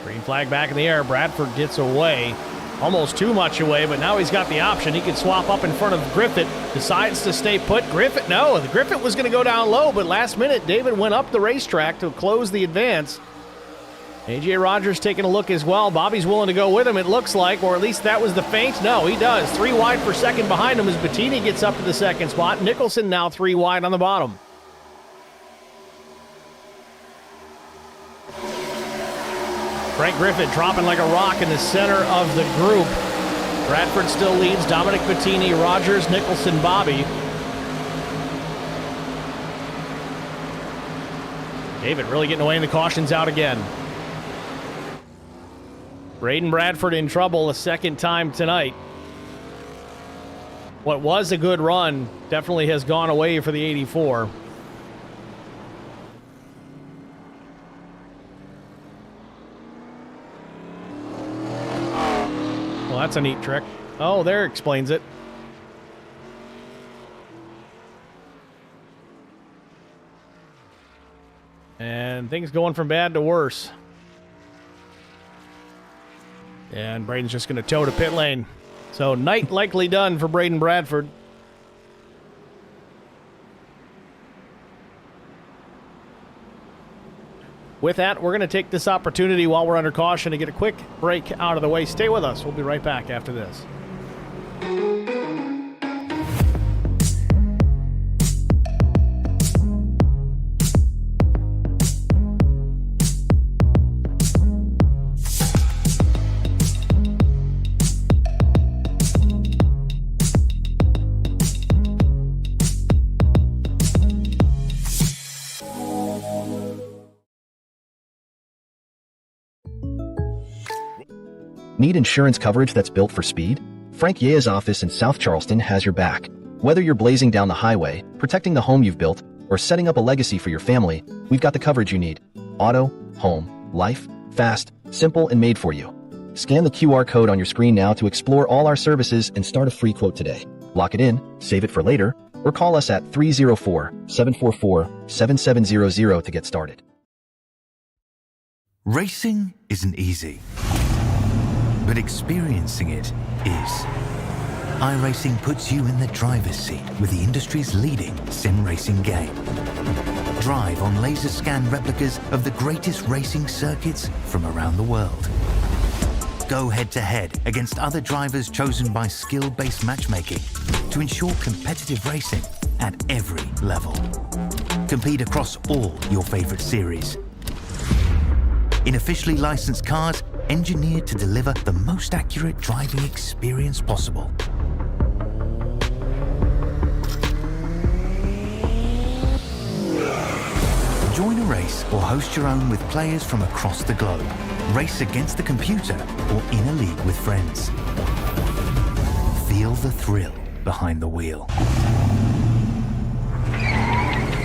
Green flag back in the air. Bradford gets away. Almost too much away, but now he's got the option. He can swap up in front of Griffith. Decides to stay put. Griffith, no. The Griffith was going to go down low, but last minute, David went up the racetrack to close the advance. A.J. Rogers taking a look as well. Bobby's willing to go with him, it looks like, or at least that was the feint. No, he does. 3 wide for second behind him as Bettini gets up to the second spot. Nicholson now 3 wide on the bottom. Frank Griffith dropping like a rock in the center of the group. Bradford still leads. Dominic Bettini, Rogers, Nicholson, Bobby. David really getting away, and the caution's out again. Braden Bradford in trouble a second time tonight. What was a good run definitely has gone away for the 84. Well, that's a neat trick. Oh, there explains it. And things going from bad to worse. And Braden's just going to tow to pit lane. So night likely done for Braden Bradford. With that, we're going to take this opportunity while we're under caution to get a quick break out of the way. Stay with us. We'll be right back after this. Need insurance coverage that's built for speed? Frank Yea's office in South Charleston has your back. Whether you're blazing down the highway, protecting the home you've built, or setting up a legacy for your family, we've got the coverage you need. Auto, home, life, fast, simple, and made for you. Scan the QR code on your screen now to explore all our services and start a free quote today. Lock it in, save it for later, or call us at 304-744-7700 to get started. Racing isn't easy, but experiencing it is. iRacing puts you in the driver's seat with the industry's leading sim racing game. Drive on laser scan replicas of the greatest racing circuits from around the world. go head-to-head against other drivers chosen by skill-based matchmaking to ensure competitive racing at every level. Compete across all your favorite series. In officially licensed cars, engineered to deliver the most accurate driving experience possible. Join a race or host your own with players from across the globe. Race against the computer or in a league with friends. Feel the thrill behind the wheel.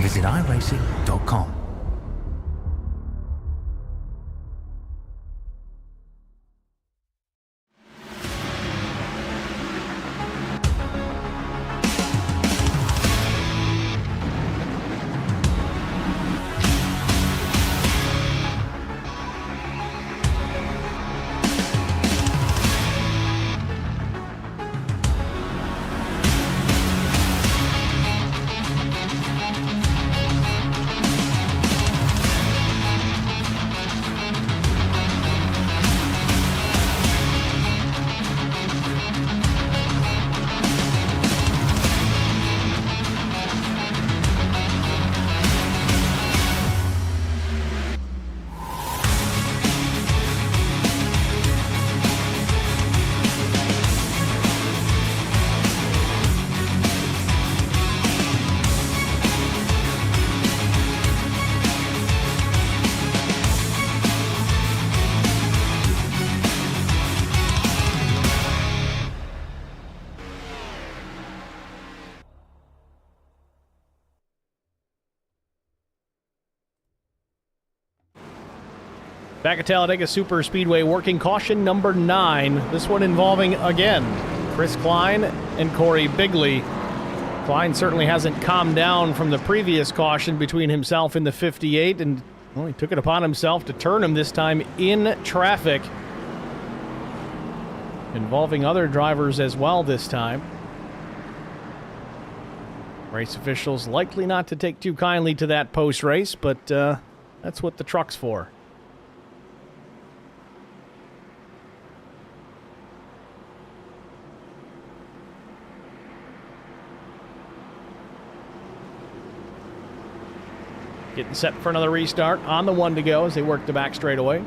Visit iRacing.com. Back at Talladega Super Speedway, working caution number 9. This one involving, again, Chris Klein and Corey Bigley. Klein certainly hasn't calmed down from the previous caution between himself and the 58, and well, he took it upon himself to turn him this time in traffic. Involving other drivers as well this time. Race officials likely not to take too kindly to that post-race, but that's what the truck's for. Getting set for another restart on the 1 to go as they work the back straightaway.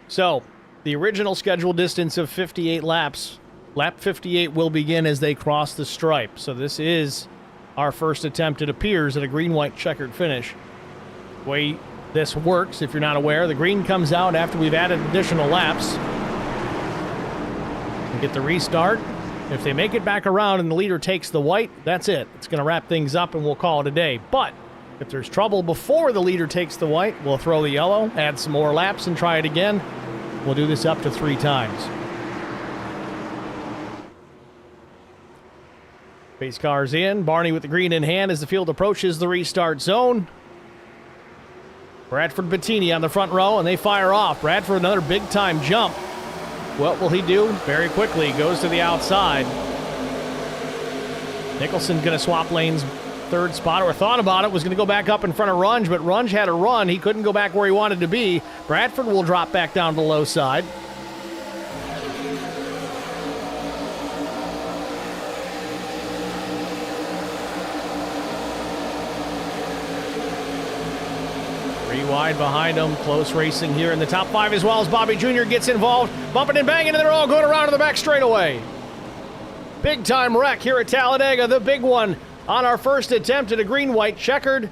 So, the original scheduled distance of 58 laps, lap 58 will begin as they cross the stripe. So this is our first attempt, it appears, at a green-white checkered finish. The way this works, if you're not aware, the green comes out after we've added additional laps. We get the restart. If they make it back around and the leader takes the white, that's it. It's going to wrap things up and we'll call it a day. But if there's trouble before the leader takes the white, we'll throw the yellow, add some more laps, and try it again. We'll do this up to 3 times. Pace cars in. Barney with the green in hand as the field approaches the restart zone. Bradford Bettini on the front row, and they fire off. Bradford, another big-time jump. What will he do? Very quickly goes to the outside. Nicholson going to swap lanes. Third spot, or thought about it, was going to go back up in front of Runge, but Runge had a run. He couldn't go back where he wanted to be. Bradford will drop back down to the low side. Three wide behind him. Close racing here in the top 5 as well as Bobby Jr. gets involved. Bumping and banging, and they're all going around to the back straightaway. Big time wreck here at Talladega, the big one. On our first attempt at a green-white checkered,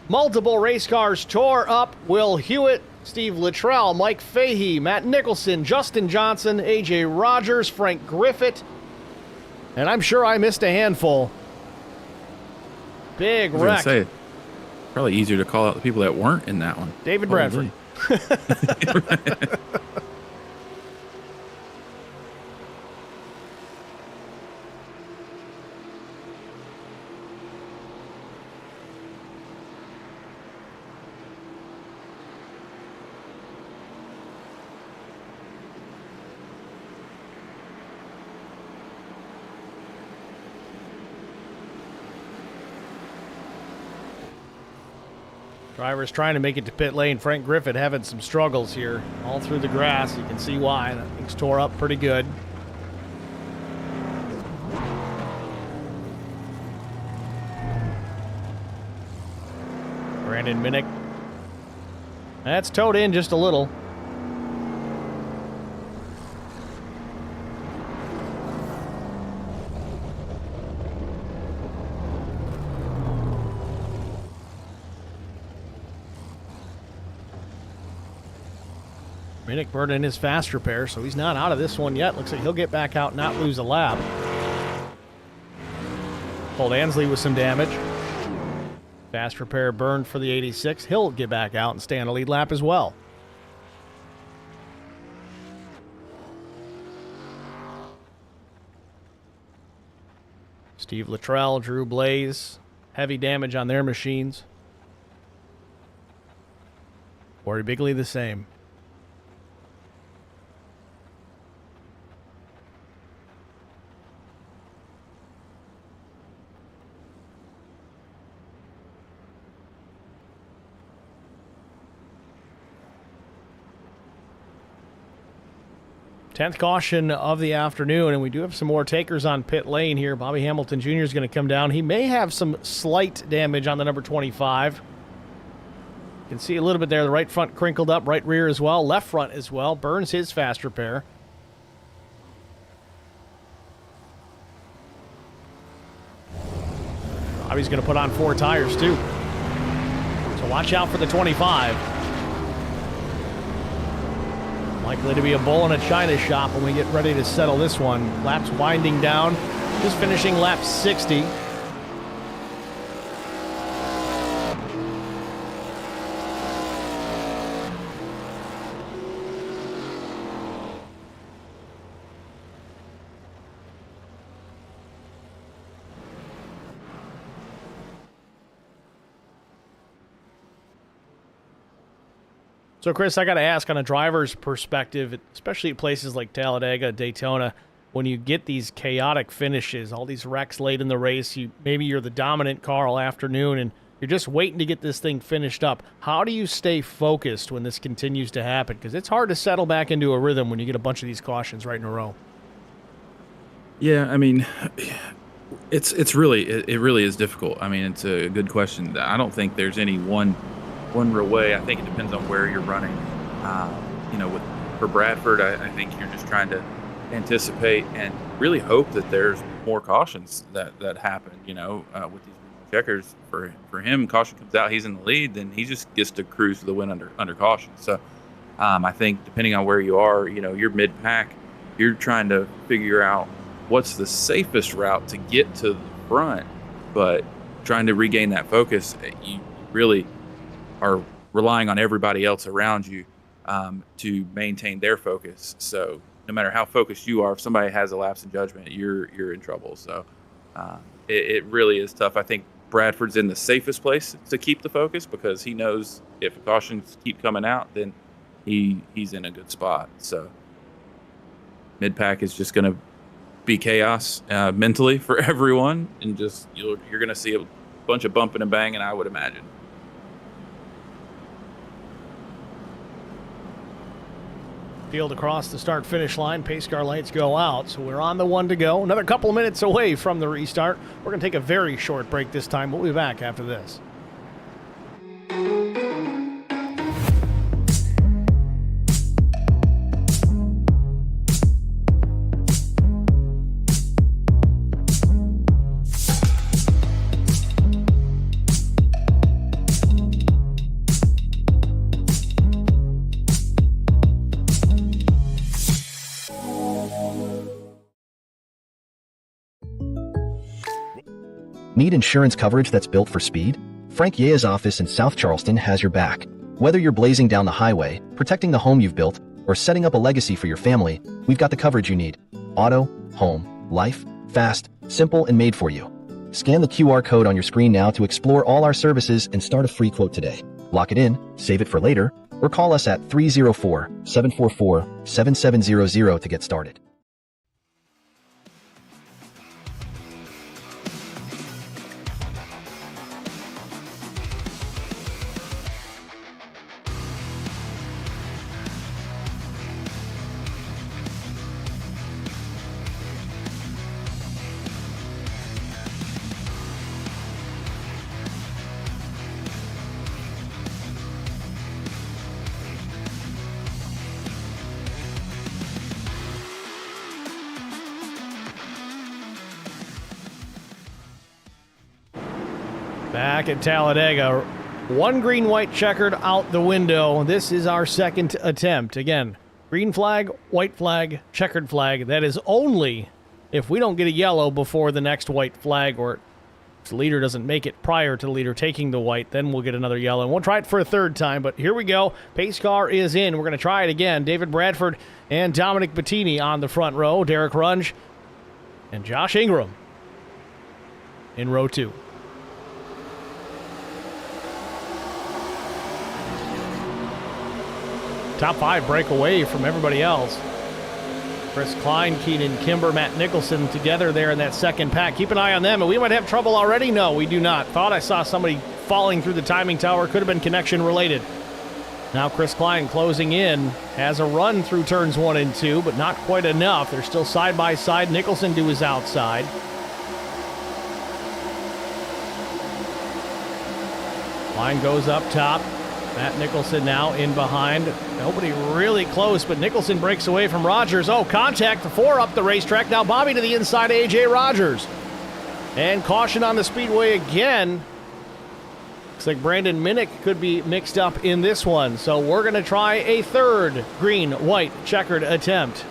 multiple race cars tore up. Will Hewitt, Steve Luttrell, Mike Fahey, Matt Nicholson, Justin Johnson, A.J. Rogers, Frank Griffith, and I'm sure I missed a handful. Big wreck. Say, probably easier to call out the people that weren't in that one. David Bradford. Drivers trying to make it to pit lane. Frank Griffith having some struggles here all through the grass. You can see why. That thing's tore up pretty good. Brandon Minnick. That's towed in just a little. Minnick burning his fast repair, so he's not out of this one yet. Looks like he'll get back out and not lose a lap. Pulled Ansley with some damage. Fast repair burned for the 86. He'll get back out and stay on a lead lap as well. Steve Luttrell, Drew Blaze, heavy damage on their machines. Corey Bigley the same. Tenth caution of the afternoon, and we do have some more takers on pit lane here. Bobby Hamilton Jr. is going to come down. He may have some slight damage on the number 25. You can see a little bit there. The right front crinkled up, right rear as well, left front as well. Burns his fast repair. Bobby's going to put on 4 tires too. So watch out for the 25. Likely to be a bull in a china shop when we get ready to settle this one. Laps winding down. Just finishing lap 60. So, Chris, I got to ask, on a driver's perspective, especially at places like Talladega, Daytona, when you get these chaotic finishes, all these wrecks late in the race, maybe you're the dominant car all afternoon, and you're just waiting to get this thing finished up. How do you stay focused when this continues to happen? Because it's hard to settle back into a rhythm when you get a bunch of these cautions right in a row. Yeah, I mean, it really is difficult. I mean, it's a good question. I don't think there's any one real way. I think it depends on where you're running. For Bradford, I think you're just trying to anticipate and really hope that there's more cautions that happen. With these checkers, for him, caution comes out, he's in the lead, then he just gets to cruise to the win under caution. So I think depending on where you are, you're mid-pack, you're trying to figure out what's the safest route to get to the front, but trying to regain that focus, you really are relying on everybody else around you to maintain their focus. So no matter how focused you are, if somebody has a lapse in judgment, you're in trouble. So it really is tough. I think Bradford's in the safest place to keep the focus because he knows if the cautions keep coming out, then he's in a good spot. So mid-pack is just going to be chaos mentally for everyone, and just you're going to see a bunch of bumping and banging, I would imagine. Field across the start-finish line. Pace car lights go out, so we're on the one to go. Another couple of minutes away from the restart. We're going to take a very short break this time. We'll be back after this. Need insurance coverage that's built for speed? Frank Yea's office in South Charleston has your back. Whether you're blazing down the highway, protecting the home you've built, or setting up a legacy for your family, we've got the coverage you need. Auto, home, life, fast, simple, and made for you. Scan the QR code on your screen now to explore all our services and start a free quote today. Lock it in, save it for later, or call us at 304-744-7700 to get started. Back at Talladega, one green, white checkered out the window. This is our second attempt. Again, green flag, white flag, checkered flag. That is only if we don't get a yellow before the next white flag, or if the leader doesn't make it prior to the leader taking the white, then we'll get another yellow. And we'll try it for a third time, but here we go. Pace car is in. We're going to try it again. David Bradford and Dominic Bettini on the front row. Derek Runge and Josh Ingram in row 2. Top 5 break away from everybody else. Chris Klein, Keenan Kimber, Matt Nicholson together there in that second pack. Keep an eye on them. And we might have trouble already. No, we do not. Thought I saw somebody falling through the timing tower. Could have been connection related. Now Chris Klein closing in. Has a run through turns 1 and 2, but not quite enough. They're still side by side. Nicholson to his outside. Line goes up top. Matt Nicholson now in behind. Nobody really close, but Nicholson breaks away from Rogers. Oh, contact, 4 up the racetrack. Now Bobby to the inside of A.J. Rogers. And caution on the Speedway again. Looks like Brandon Minnick could be mixed up in this one. So we're going to try a third green, white, checkered attempt.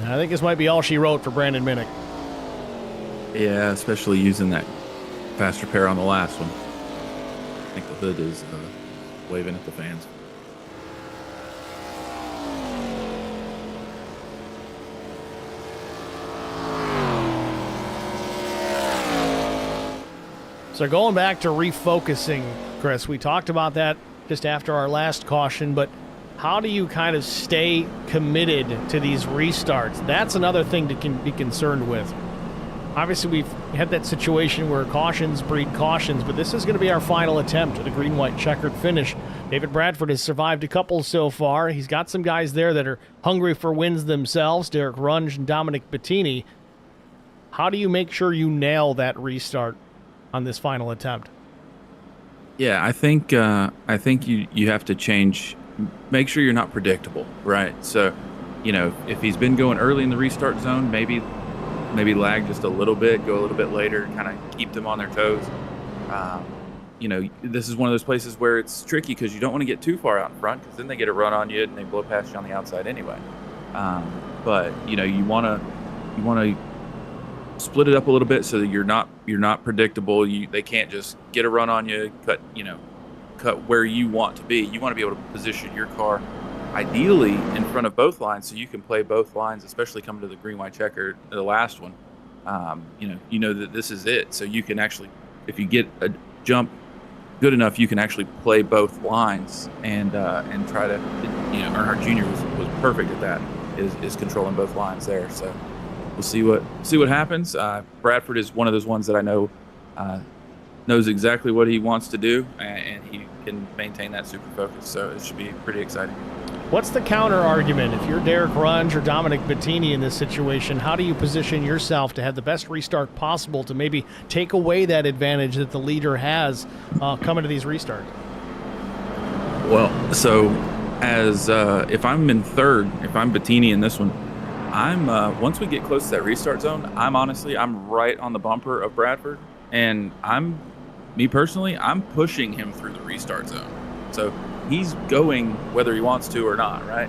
I think this might be all she wrote for Brandon Minnick. Yeah, especially using that faster pair on the last one. I think the hood is waving at the fans. So going back to refocusing, Chris, we talked about that just after our last caution, but how do you kind of stay committed to these restarts? That's another thing to be concerned with. Obviously, we've had that situation where cautions breed cautions, but this is going to be our final attempt at a green-white checkered finish. David Bradford has survived a couple so far. He's got some guys there that are hungry for wins themselves, Derek Runge and Dominic Bettini. How do you make sure you nail that restart on this final attempt? Yeah, I think you have to change. Make sure you're not predictable, right? So, if he's been going early in the restart zone, maybe lag just a little bit, go a little bit later, kind of keep them on their toes. This is one of those places where it's tricky because you don't want to get too far out in front because then they get a run on you and they blow past you on the outside anyway. But you want to split it up a little bit so that you're not predictable. They can't just get a run on you, cut where you want to be. You want to be able to position your car ideally in front of both lines so you can play both lines, especially coming to the green, white checker, the last one. You know that this is it. So you can actually, if you get a jump good enough, you can actually play both lines and try to, Earnhardt Jr. was perfect at that, is controlling both lines there. So we'll see what happens. Bradford is one of those ones that I know knows exactly what he wants to do, and he can maintain that super focus. So it should be pretty exciting. What's the counter argument? If you're Derek Runge or Dominic Bettini in this situation, how do you position yourself to have the best restart possible to maybe take away that advantage that the leader has coming to these restarts? Well, so as if I'm in third, if I'm Bettini in this one, I'm once we get close to that restart zone, I'm right on the bumper of Bradford, and me personally, I'm pushing him through the restart zone. So he's going whether he wants to or not, right?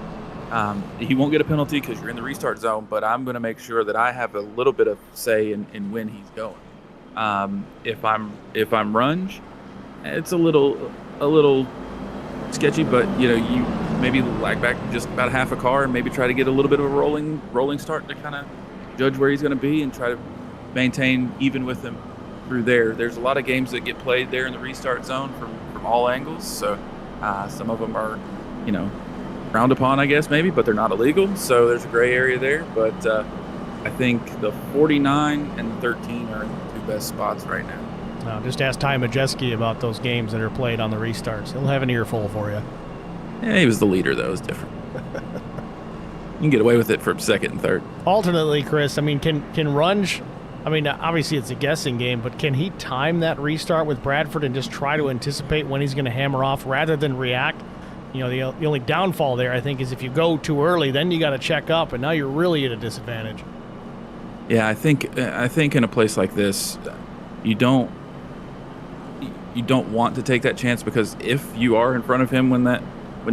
He won't get a penalty because you're in the restart zone, but I'm going to make sure that I have a little bit of say in when he's going. If I'm Runge, it's a little sketchy, but you maybe lag back just about half a car and maybe try to get a little bit of a rolling start to kind of judge where he's going to be and try to maintain even with him through there. There's a lot of games that get played there in the restart zone from all angles, so some of them are frowned upon, I guess, maybe, but they're not illegal, so there's a gray area there. But I think the 49 and the 13 are in the two best spots right now. Just ask Ty Majeski about those games that are played on the restarts. He'll have an earful for you. Yeah, he was the leader, though. It was different. You can get away with it for second and third. Ultimately, Chris, can Runge, obviously it's a guessing game, but can he time that restart with Bradford and just try to anticipate when he's going to hammer off rather than react? You know, the only downfall there, I think, is if you go too early, then you got to check up, and now you're really at a disadvantage. Yeah, I think in a place like this, you don't want to take that chance, because if you are in front of him when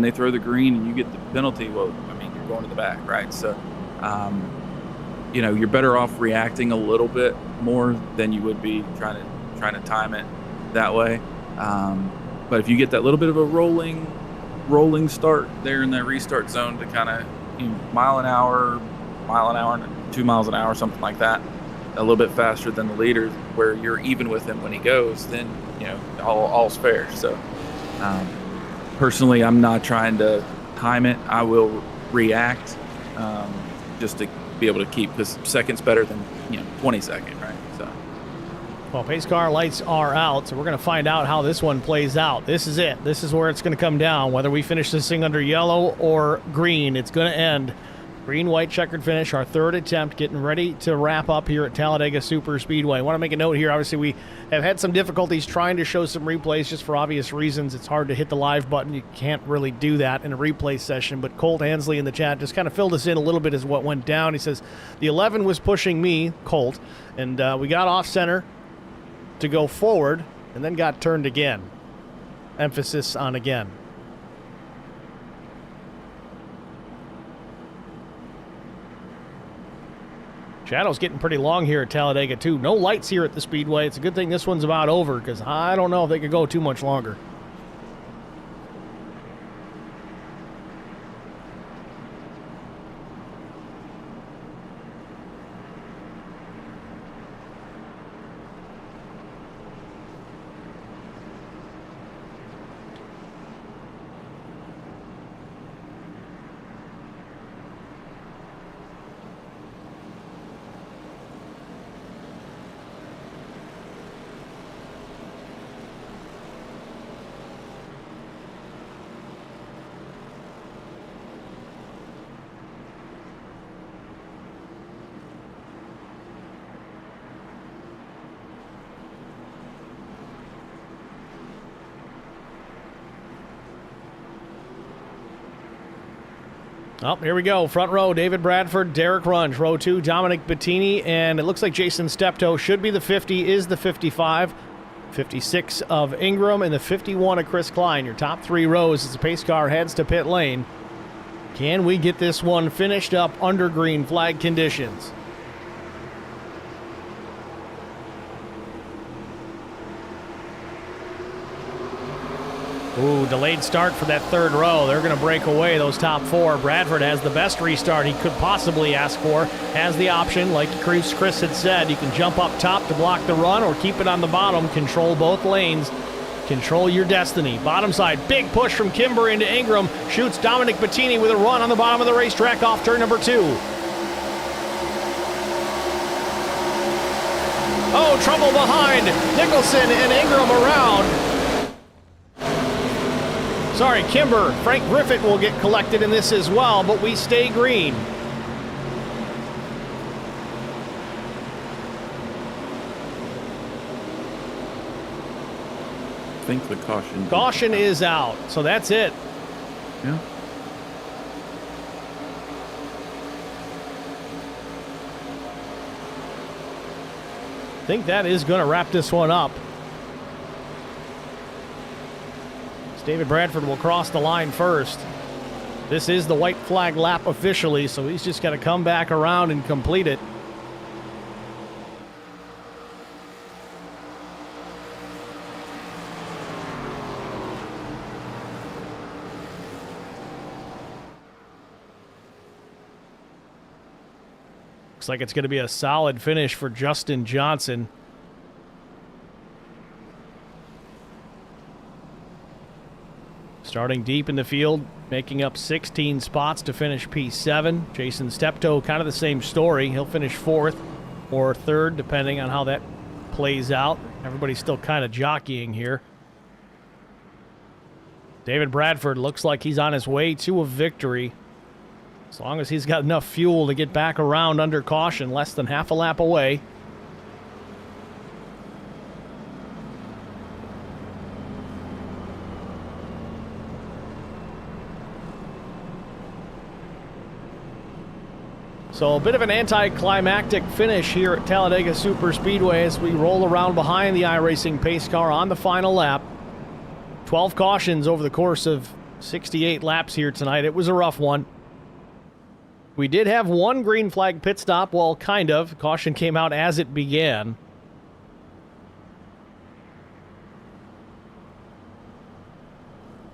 they throw the green and you get the penalty, well, I mean, you're going to the back, right? So, you know, you're better off reacting a little bit more than you would be trying to time it that way. But if you get that little bit of a rolling start there in that restart zone to kind of, you know, mile an hour and 2 miles an hour, something like that, a little bit faster than the leader, where you're even with him when he goes, then, you know, all's fair. So personally, I'm not trying to time it. I will react just to be able to keep, because second's better than, you know, 22nd, right? So. Well, pace car lights are out, so we're going to find out how this one plays out. This is it. This is where it's going to come down. Whether we finish this thing under yellow or green, it's going to end green, white, checkered finish, our third attempt, getting ready to wrap up here at Talladega Super Speedway. I want to make a note here. Obviously, we have had some difficulties trying to show some replays just for obvious reasons. It's hard to hit the live button. You can't really do that in a replay session. But Colt Ansley in the chat just kind of filled us in a little bit as what went down. He says, the 11 was pushing me, Colt, and we got off center to go forward and then got turned again. Emphasis on again. Shadow's getting pretty long here at Talladega, too. No lights here at the Speedway. It's a good thing this one's about over, because I don't know if they could go too much longer. Oh, here we go. Front row, David Bradford, Derek Runge. Row 2, Dominic Bettini, and it looks like Jason Steptoe should be the 50, is the 55. 56 of Ingram, and the 51 of Chris Klein. Your top three rows as the pace car heads to pit lane. Can we get this one finished up under green flag conditions? Ooh, delayed start for that third row. They're going to break away those top four. Bradford has the best restart he could possibly ask for. Has the option, like Chris had said, you can jump up top to block the run or keep it on the bottom. Control both lanes. Control your destiny. Bottom side, big push from Kimber into Ingram. Shoots Dominic Bettini with a run on the bottom of the racetrack off turn number 2. Oh, trouble behind. Nicholson and Ingram around. Sorry, Kimber. Frank Griffith will get collected in this as well, but we stay green. I think the caution. Caution is out, so that's it. Yeah. I think that is going to wrap this one up. David Bradford will cross the line first. This is the white flag lap officially, so he's just got to come back around and complete it. Looks like it's going to be a solid finish for Justin Johnson. Starting deep in the field, making up 16 spots to finish P7. Jason Steptoe, kind of the same story. He'll finish 4th or 3rd, depending on how that plays out. Everybody's still kind of jockeying here. David Bradford looks like he's on his way to a victory. As long as he's got enough fuel to get back around under caution, less than half a lap away. So a bit of an anticlimactic finish here at Talladega Super Speedway as we roll around behind the iRacing pace car on the final lap. 12 cautions over the course of 68 laps here tonight. It was a rough one. We did have one green flag pit stop, well, kind of. Caution came out as it began.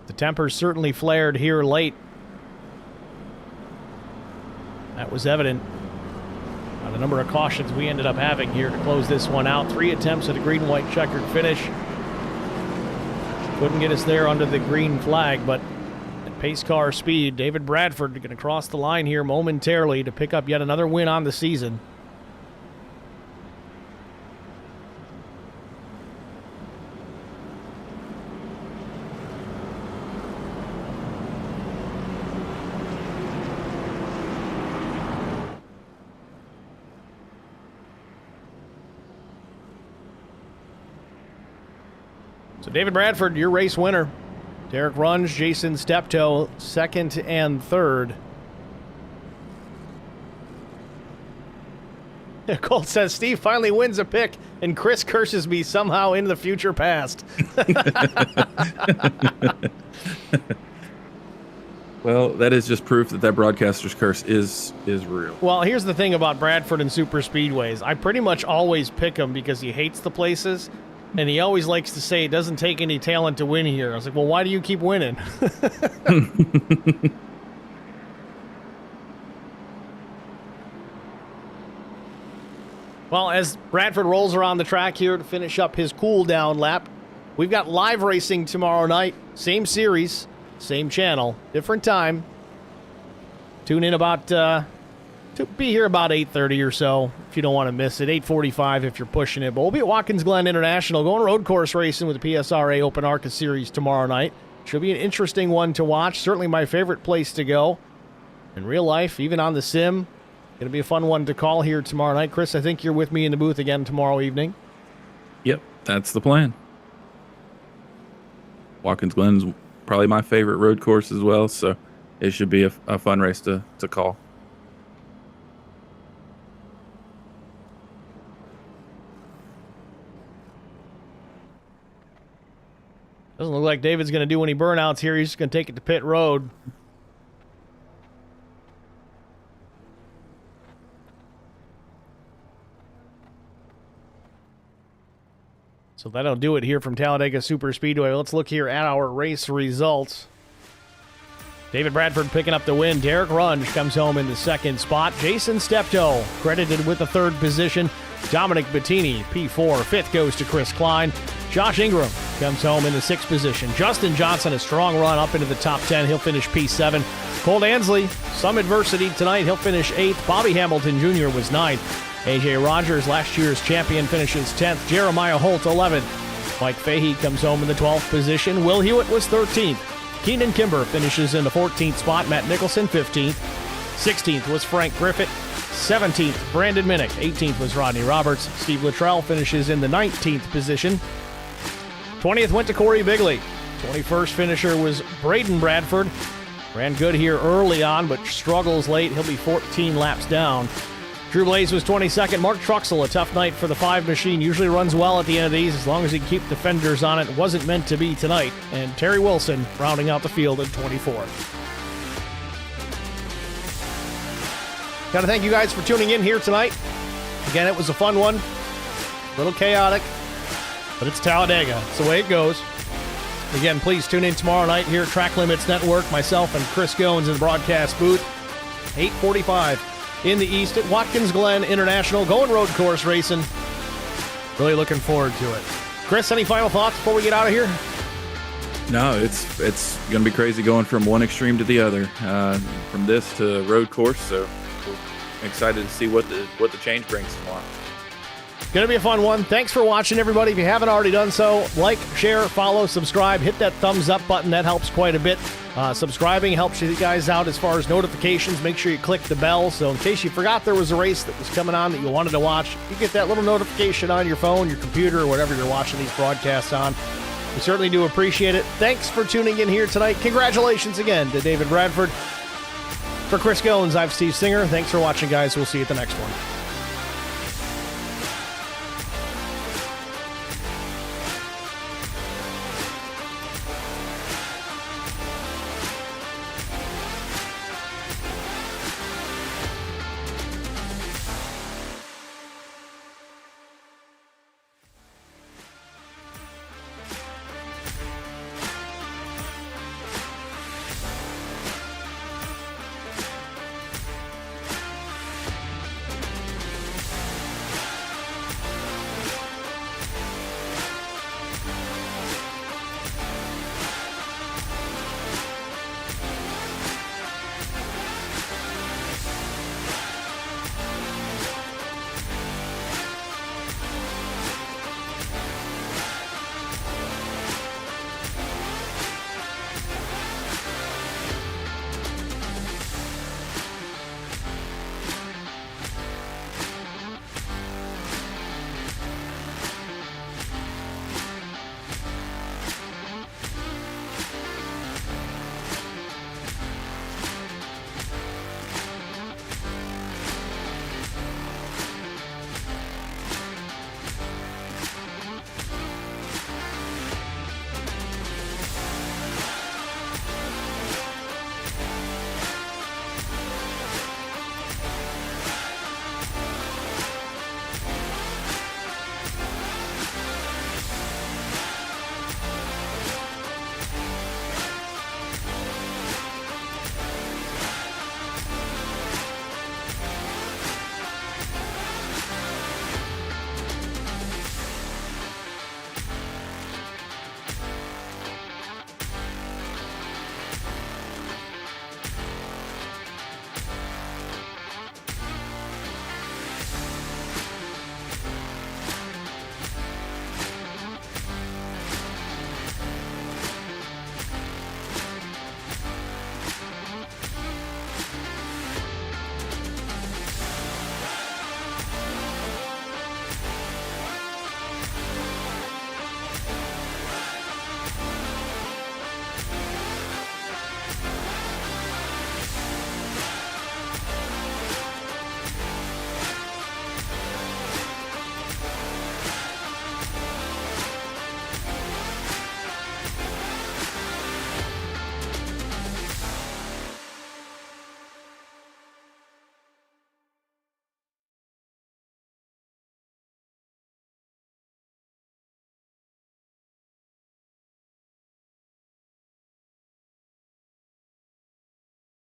The tempers certainly flared here late. That was evident by the number of cautions we ended up having here to close this one out. 3 attempts at a green-white checkered finish. Couldn't get us there under the green flag, but at pace car speed, David Bradford going to cross the line here momentarily to pick up yet another win on the season. So David Bradford, your race winner. Derek Runge, Jason Steptoe, second and third. Colt says, Steve finally wins a pick, and Chris curses me somehow into the future past. Well, that is just proof that broadcaster's curse is real. Well, here's the thing about Bradford and super speedways. I pretty much always pick him because he hates the places. And he always likes to say it doesn't take any talent to win here. I was like, well, why do you keep winning? Well, as Bradford rolls around the track here to finish up his cool-down lap, we've got live racing tomorrow night. Same series, same channel, different time. Tune in about... to be here about 8:30 or so if you don't want to miss it. 8:45 if you're pushing it. But we'll be at Watkins Glen International going road course racing with the PSRA Open ARCA Series tomorrow night. Should be an interesting one to watch. Certainly my favorite place to go in real life, even on the sim. Going to be a fun one to call here tomorrow night. Chris, I think you're with me in the booth again tomorrow evening. Yep, that's the plan. Watkins Glen's probably my favorite road course as well, so it should be a fun race to call. Doesn't look like David's going to do any burnouts here. He's just going to take it to pit road. So that'll do it here from Talladega Super Speedway. Let's look here at our race results. David Bradford picking up the win. Derek Runge comes home in the second spot. Jason Steptoe credited with the third position. Dominic Bettini, P4. Fifth goes to Chris Klein. Josh Ingram comes home in the sixth position. Justin Johnson, a strong run up into the top 10. He'll finish P7. Cole Ansley, some adversity tonight. He'll finish 8th. Bobby Hamilton Jr. was 9th. A.J. Rogers, last year's champion, finishes 10th. Jeremiah Holt, 11th. Mike Fahey comes home in the 12th position. Will Hewitt was 13th. Keenan Kimber finishes in the 14th spot. Matt Nicholson, 15th. 16th was Frank Griffith. 17th, Brandon Minnick. 18th was Rodney Roberts. Steve Luttrell finishes in the 19th position. 20th went to Corey Bigley. 21st finisher was Braden Bradford. Ran good here early on, but struggles late. He'll be 14 laps down. Drew Blaze was 22nd. Mark Truxell, a tough night for the 5 machine. Usually runs well at the end of these as long as he can keep defenders on it. Wasn't meant to be tonight. And Terry Wilson rounding out the field at 24th. Got to thank you guys for tuning in here tonight. Again, it was a fun one. A little chaotic, but it's Talladega. It's the way it goes. Again, please tune in tomorrow night here at Track Limits Network. Myself and Chris Goins in the broadcast booth. 8:45 in the East at Watkins Glen International. Going road course racing. Really looking forward to it. Chris, any final thoughts before we get out of here? No, it's going to be crazy going from one extreme to the other, from this to road course. So we're excited to see what the change brings tomorrow. Going to be a fun one. Thanks for watching, everybody. If you haven't already done so, like, share, follow, subscribe. Hit that thumbs up button. That helps quite a bit. Subscribing helps you guys out as far as notifications. Make sure you click the bell. So in case you forgot there was a race that was coming on that you wanted to watch, you get that little notification on your phone, your computer, or whatever you're watching these broadcasts on. We certainly do appreciate it. Thanks for tuning in here tonight. Congratulations again to David Bradford. For Chris Goins, I'm Steve Singer. Thanks for watching, guys. We'll see you at the next one.